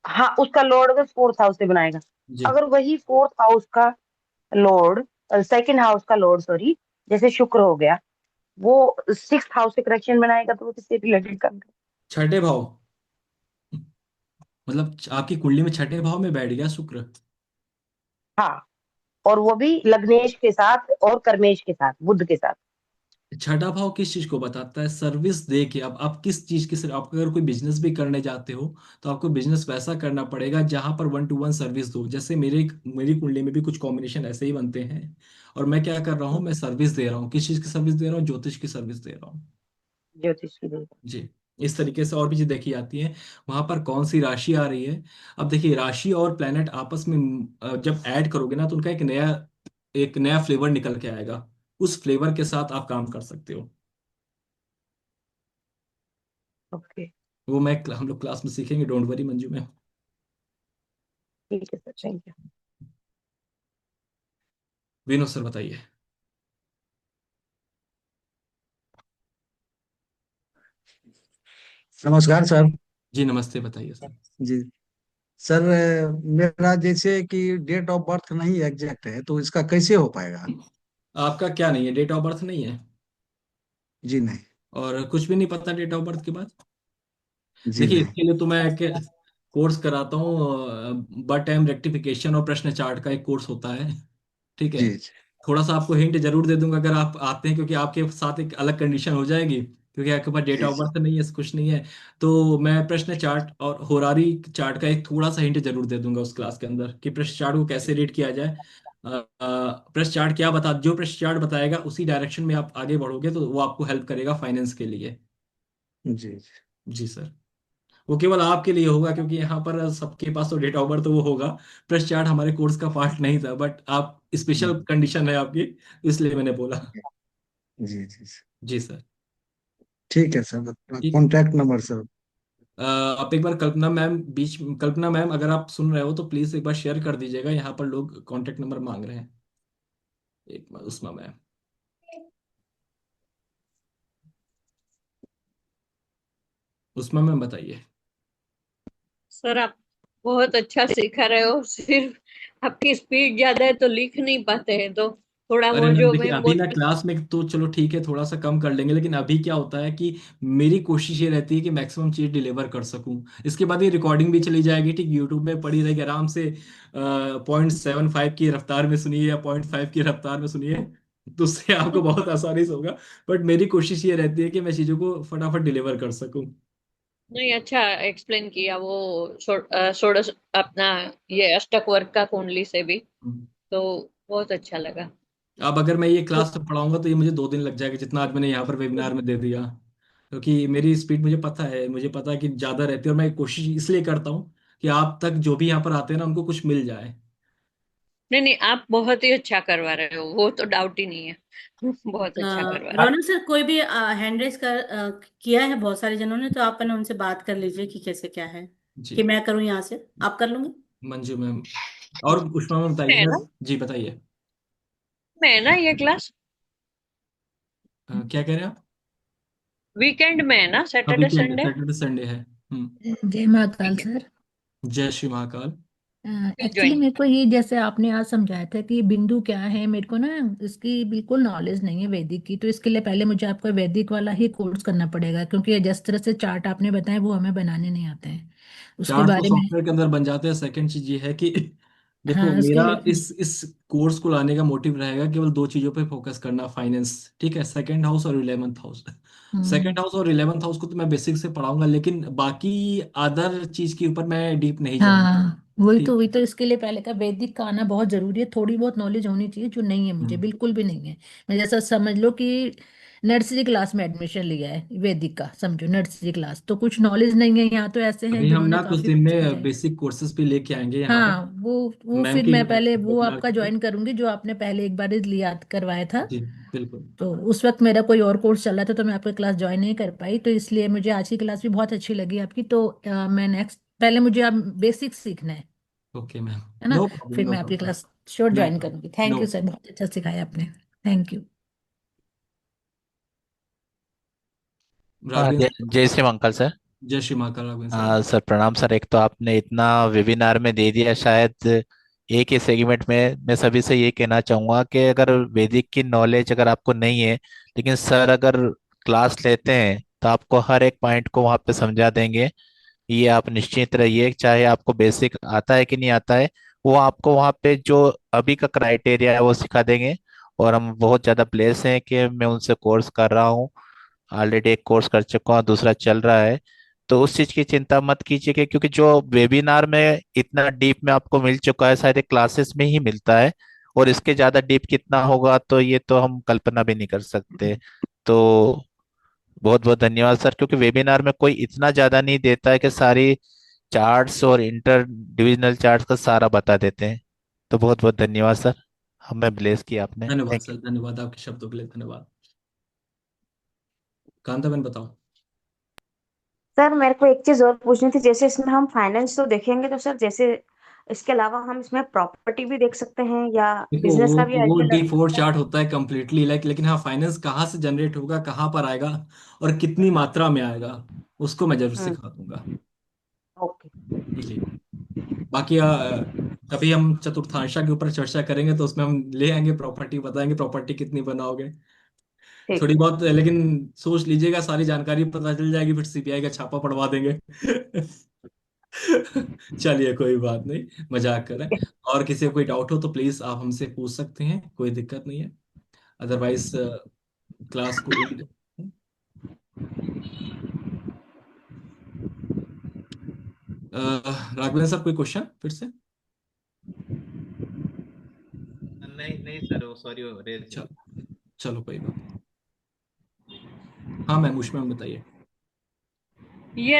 हाँ, उसका लॉर्ड अगर फोर्थ हाउस से बनाएगा, जी। अगर वही फोर्थ हाउस का लॉर्ड, सेकंड हाउस का लॉर्ड सॉरी, जैसे शुक्र हो गया, वो सिक्स हाउस से कनेक्शन बनाएगा, तो वो किससे रिलेटेड कर? छठे भाव, मतलब आपकी कुंडली में छठे भाव में बैठ गया शुक्र। हाँ, और वो भी लग्नेश के साथ और कर्मेश के साथ, बुध के साथ। छठा भाव किस चीज को बताता है? सर्विस दे के। अब आप किस चीज की आप अगर कोई बिजनेस भी करने जाते हो तो आपको बिजनेस वैसा करना पड़ेगा जहां पर 1 to 1 सर्विस दो। जैसे मेरी कुंडली में भी कुछ कॉम्बिनेशन ऐसे ही बनते हैं। और मैं क्या कर रहा हूँ, मैं सर्विस दे रहा हूँ। किस चीज की सर्विस दे रहा हूँ? ज्योतिष की सर्विस दे रहा हूँ। ज्योतिष की देवता। जी। इस तरीके से और भी चीज़ देखी जाती है। वहां पर कौन सी राशि आ रही है। अब देखिए, राशि और प्लेनेट आपस में जब ऐड करोगे ना, तो उनका एक नया फ्लेवर निकल के आएगा। उस फ्लेवर के साथ आप काम कर सकते हो। ओके। वो हम लोग क्लास में सीखेंगे, डोंट वरी मंजू में। ठीक है sir, thank you. Vinod sir बताइए। नमस्कार सर। जी नमस्ते, बताइए सर। जी सर, मेरा जैसे कि डेट ऑफ बर्थ नहीं एग्जैक्ट है, तो इसका कैसे हो पाएगा? आपका क्या नहीं है, डेट ऑफ बर्थ नहीं है? जी नहीं। और कुछ भी नहीं पता डेट ऑफ बर्थ के बाद? जी देखिए, नहीं। इसके लिए तो मैं एक कोर्स कराता हूँ, बट टाइम रेक्टिफिकेशन और प्रश्न चार्ट का एक कोर्स होता है। ठीक है। जी जी थोड़ा सा आपको हिंट जरूर दे दूंगा अगर आप आते हैं, क्योंकि आपके साथ एक अलग कंडीशन हो जाएगी, क्योंकि आपके पास डेट जी ऑफ बर्थ नहीं है, कुछ नहीं है। तो मैं प्रश्न चार्ट और होरारी चार्ट का एक थोड़ा सा हिंट जरूर दे दूंगा उस क्लास के अंदर, कि प्रश्न चार्ट को कैसे रीड किया जाए। प्रश्न चार्ट क्या बता, जो प्रश्न चार्ट बताएगा उसी डायरेक्शन में आप आगे बढ़ोगे, तो वो आपको हेल्प करेगा फाइनेंस के लिए। जी जी जी सर। वो केवल आपके लिए होगा, क्योंकि यहाँ पर सबके पास तो डेट ऑफ बर्थ तो वो होगा। प्रेस चार्ट हमारे कोर्स का पार्ट नहीं था, बट आप जी स्पेशल कंडीशन है आपकी, इसलिए मैंने बोला। जी जी। जी सर। ठीक है सर, ठीक है। Contact number sir. आप एक बार कल्पना मैम अगर आप सुन रहे हो तो प्लीज एक बार शेयर कर दीजिएगा, यहाँ पर लोग कांटेक्ट नंबर मांग रहे हैं। एक बार उस्मा मैम। उस्मा मैम बताइए। सर आप बहुत अच्छा सिखा रहे हो, सिर्फ आपकी स्पीड ज्यादा है तो लिख नहीं पाते हैं, तो थोड़ा अरे वो मैम जो देखिए, मैम अभी ना बोलते। क्लास में तो चलो ठीक है, थोड़ा सा कम कर लेंगे, लेकिन अभी क्या होता है कि मेरी कोशिश ये रहती है कि मैक्सिमम चीज डिलीवर कर सकूं। इसके बाद ये रिकॉर्डिंग भी चली जाएगी, ठीक, यूट्यूब में पड़ी रहेगी आराम से। 0.75 की रफ्तार में सुनिए या 0.5 की रफ्तार में सुनिए, तो उससे आपको बहुत आसानी से होगा। बट मेरी कोशिश ये रहती है कि मैं चीज़ों को फटाफट डिलीवर कर सकूं। नहीं, अच्छा एक्सप्लेन किया वो षोडश अपना, ये अष्टक वर्ग का कुंडली से भी, तो बहुत अच्छा लगा। अब अगर मैं ये तो क्लास में पढ़ाऊंगा तो ये मुझे 2 दिन लग जाएगा, जितना आज मैंने यहाँ पर वेबिनार में दे दिया। क्योंकि मेरी स्पीड मुझे पता है कि ज़्यादा रहती है, और मैं कोशिश इसलिए करता हूँ कि आप तक जो भी यहाँ पर आते हैं ना, उनको कुछ मिल जाए। नहीं नहीं, आप बहुत ही अच्छा करवा रहे हो, वो तो डाउट ही नहीं है। बहुत अच्छा करवा रहे रौनक सर, कोई भी हैंड रेस किया है बहुत सारे जनों ने, तो आप ना उनसे बात कर लीजिए कि कैसे क्या है, कि जी मैं करूँ यहाँ से, आप कर लूंगी। मंजू मैम। और उष्मा मैम हो। बताइए मैं मैं। ना जी बताइए। मैं ना ये क्लास क्या कह रहे हैं आप? वीकेंड में है ना, हाँ, Saturday weekend Sunday. Saturday Sunday है। जय महाकाल ठीक है, सर। जय श्री महाकाल। मैं एक्चुअली ज्वाइन। मेरे को ये जैसे आपने आज समझाया था कि बिंदु क्या है, मेरे को ना इसकी बिल्कुल नॉलेज नहीं है वैदिक की, तो इसके लिए पहले मुझे आपका वैदिक वाला ही कोर्स करना पड़ेगा, क्योंकि ये जिस तरह से चार्ट आपने बताए वो हमें बनाने नहीं आते हैं उसके चार्ट तो बारे में। सॉफ्टवेयर के अंदर बन जाते हैं। सेकंड चीज ये है कि देखो, हाँ, उसके मेरा लिए। इस कोर्स को लाने का मोटिव रहेगा केवल 2 चीजों पे फोकस करना, फाइनेंस, ठीक है, सेकंड हाउस और 11th हाउस। हम्म। सेकंड हाउस और 11th हाउस को तो मैं बेसिक से पढ़ाऊंगा, लेकिन बाकी अदर चीज के ऊपर मैं डीप नहीं जाऊंगा। हाँ, वही ठीक। तो वही तो इसके लिए पहले का वैदिक का आना बहुत जरूरी है, थोड़ी बहुत नॉलेज होनी चाहिए जो नहीं है मुझे, हम्म। बिल्कुल भी नहीं है। मैं जैसा समझ लो कि नर्सरी क्लास में एडमिशन लिया है वैदिक का, समझो नर्सरी क्लास, तो कुछ नॉलेज नहीं है। यहाँ तो ऐसे हैं अभी हम जिन्होंने ना कुछ काफी दिन कुछ किया में है। बेसिक कोर्सेज भी लेके आएंगे यहाँ पर, हाँ, वो मैम फिर के मैं पहले वो वेबिनार आपका के। ज्वाइन करूंगी जो आपने पहले एक बार लिया करवाया था। जी बिल्कुल। तो उस वक्त मेरा कोई और कोर्स चल रहा था तो मैं आपकी क्लास ज्वाइन नहीं कर पाई, तो इसलिए मुझे आज की क्लास भी बहुत अच्छी लगी आपकी। तो मैं नेक्स्ट, पहले मुझे अब बेसिक सीखना ओके मैम। है ना, नो प्रॉब्लम, फिर नो मैं आपकी problem. Class sure no join problem. करूंगी। Thank no. यू सर, बहुत अच्छा सिखाया आपने। Thank you. राघवेंद्र सर। जय श्री मंगल सर। जय श्री महाकाल राघवेंद्र सर। सर प्रणाम सर। एक तो आपने इतना वेबिनार में दे दिया, शायद एक ही सेगमेंट में मैं सभी से ये कहना चाहूँगा कि अगर वैदिक की नॉलेज अगर आपको नहीं है, लेकिन सर अगर क्लास लेते हैं तो आपको हर एक पॉइंट को वहाँ पे समझा देंगे। ये आप निश्चित रहिए, चाहे आपको बेसिक आता है कि नहीं आता है, वो आपको वहाँ पे जो अभी का क्राइटेरिया है वो सिखा देंगे। और हम बहुत ज़्यादा ब्लेस हैं कि मैं उनसे कोर्स कर रहा हूँ। ऑलरेडी एक कोर्स कर चुका हूँ, दूसरा चल रहा है। तो उस चीज की चिंता मत कीजिए क्योंकि जो वेबिनार में इतना डीप में आपको मिल चुका है शायद क्लासेस में ही मिलता है। और इसके ज्यादा डीप कितना होगा तो ये तो हम कल्पना भी नहीं कर सकते। तो बहुत बहुत धन्यवाद सर, क्योंकि वेबिनार में कोई इतना ज्यादा नहीं देता है कि सारी चार्ट्स और इंटर डिविजनल चार्ट्स का सारा बता देते हैं। तो बहुत बहुत धन्यवाद सर, हमें ब्लेस किया आपने। धन्यवाद थैंक यू। सर, धन्यवाद आपके शब्दों के लिए, धन्यवाद। कांता बहन बताओ। सर मेरे को एक चीज और पूछनी थी, जैसे इसमें हम फाइनेंस तो देखेंगे तो सर जैसे इसके अलावा हम इसमें प्रॉपर्टी भी देख सकते हैं या देखो बिजनेस का भी वो आइडिया लग D4 सकता है? चार्ट होता है कम्प्लीटली लाइक, लेकिन हाँ फाइनेंस कहाँ से जनरेट होगा, कहाँ पर आएगा और कितनी मात्रा में आएगा, उसको मैं जरूर हम्म। सिखा दूंगा। ओके। जी। बाकी कभी हम चतुर्थांश के ऊपर चर्चा करेंगे तो उसमें हम ले आएंगे प्रॉपर्टी, बताएंगे प्रॉपर्टी कितनी बनाओगे। ठीक थोड़ी है। बहुत लेकिन सोच लीजिएगा, सारी जानकारी पता चल जाएगी फिर सीबीआई का छापा पड़वा देंगे। चलिए कोई बात नहीं, मजाक कर रहे हैं। और किसी को कोई डाउट हो तो प्लीज आप हमसे पूछ सकते हैं, कोई दिक्कत नहीं है। अदरवाइज क्लास को एंड। राघवेंद्र सर कोई क्वेश्चन फिर से? नहीं नहीं सर, वो सॉरी, वो रेज है। चलो, चलो कोई बात। हाँ मैम, उष्मा मैम बताइए। ये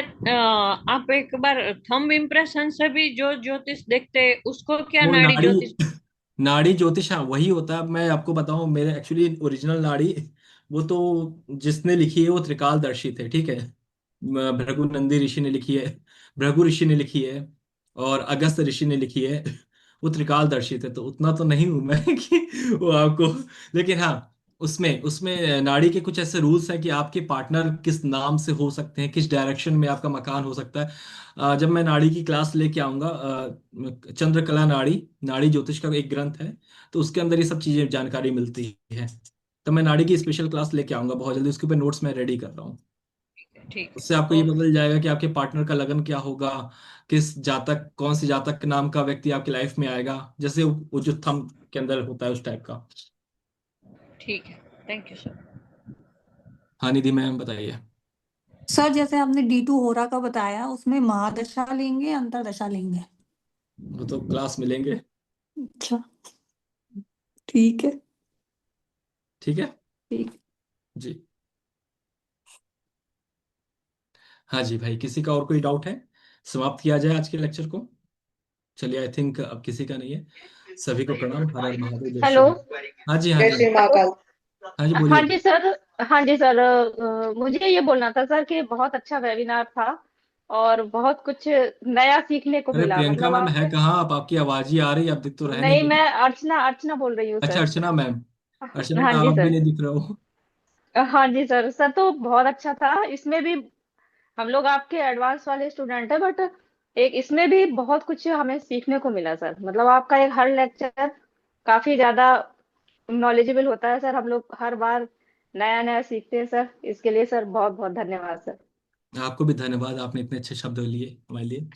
आप एक बार थंब इम्प्रेशन से भी जो ज्योतिष देखते हैं उसको क्या वो नाड़ी नाड़ी, ज्योतिष? नाड़ी ज्योतिष, हाँ वही होता है। मैं आपको बताऊं, मेरे एक्चुअली ओरिजिनल नाड़ी वो तो जिसने लिखी है वो त्रिकालदर्शी थे, ठीक है। भृगु नंदी ऋषि ने लिखी है, भृगु ऋषि ने लिखी है, और अगस्त ऋषि ने लिखी है। वो त्रिकालदर्शी थे, तो उतना तो नहीं हूं मैं कि वो आपको। लेकिन हाँ, उसमें उसमें नाड़ी के कुछ ऐसे रूल्स हैं कि आपके पार्टनर किस नाम से हो सकते हैं, किस डायरेक्शन में आपका मकान हो सकता है। जब मैं नाड़ी की क्लास लेके आऊंगा, चंद्रकला नाड़ी, नाड़ी ज्योतिष का एक ग्रंथ है, तो उसके अंदर ये सब चीजें जानकारी मिलती है। तो मैं नाड़ी की स्पेशल क्लास लेके आऊंगा बहुत जल्दी, उसके ऊपर नोट्स मैं रेडी कर रहा हूँ। ठीक है। उससे आपको ये ओके। बदल जाएगा कि आपके पार्टनर का लगन क्या होगा, किस जातक, कौन सी जातक नाम का व्यक्ति आपकी लाइफ में आएगा, जैसे वो जो थंब के अंदर होता है उस टाइप का। ठीक है, थैंक यू सर। हाँ निधि मैम बताइए। सर जैसे आपने D2 होरा का बताया, उसमें महादशा लेंगे अंतरदशा लेंगे? वो तो क्लास मिलेंगे। अच्छा, ठीक है। ठीक है। ठीक। जी। हाँ जी भाई, किसी का और कोई डाउट है? समाप्त किया जाए आज के लेक्चर को। चलिए, आई थिंक अब किसी का नहीं है। सभी को प्रणाम, हर हर महादेव, जय श्री हेलो। राम। हाँ जी, हाँ जय जी। श्री महाकाल। हाँ जी हाँ बोलिए। जी सर। हाँ जी सर, मुझे ये बोलना था सर कि बहुत अच्छा वेबिनार था और बहुत कुछ नया सीखने को अरे मिला। प्रियंका मतलब मैम है आपने, कहाँ? आप, आपकी आवाज ही आ रही है, आप दिख तो रहे नहीं नहीं कहीं। मैं अर्चना अर्चना बोल रही हूँ अच्छा सर। अर्चना मैम। अर्चना हाँ मैम जी आप भी सर। नहीं दिख रहे हो। हाँ जी सर, सर तो बहुत अच्छा था। इसमें भी हम लोग आपके एडवांस वाले स्टूडेंट हैं, बट एक इसमें भी बहुत कुछ हमें सीखने को मिला सर। मतलब आपका एक हर लेक्चर काफी ज्यादा नॉलेजेबल होता है सर। हम लोग हर बार नया नया सीखते हैं सर। इसके लिए सर बहुत बहुत धन्यवाद सर। आपको भी धन्यवाद, आपने इतने अच्छे शब्द लिए हमारे लिए।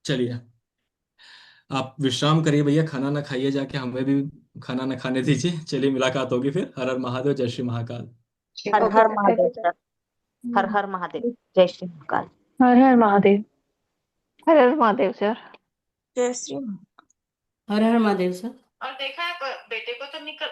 चलिए, आप विश्राम करिए भैया, खाना ना खाइए जाके, हमें भी खाना ना खाने दीजिए। चलिए, मुलाकात होगी फिर। हर हर महादेव, जय श्री महाकाल। हर ओके हर sir, thank Mahadev you sir. Sir. हर हर महादेव। जय श्री महाकाल। हर हर महादेव। हर हर महादेव सर। जय श्री हर हर महादेव सर। और देखा है बेटे को तो निकल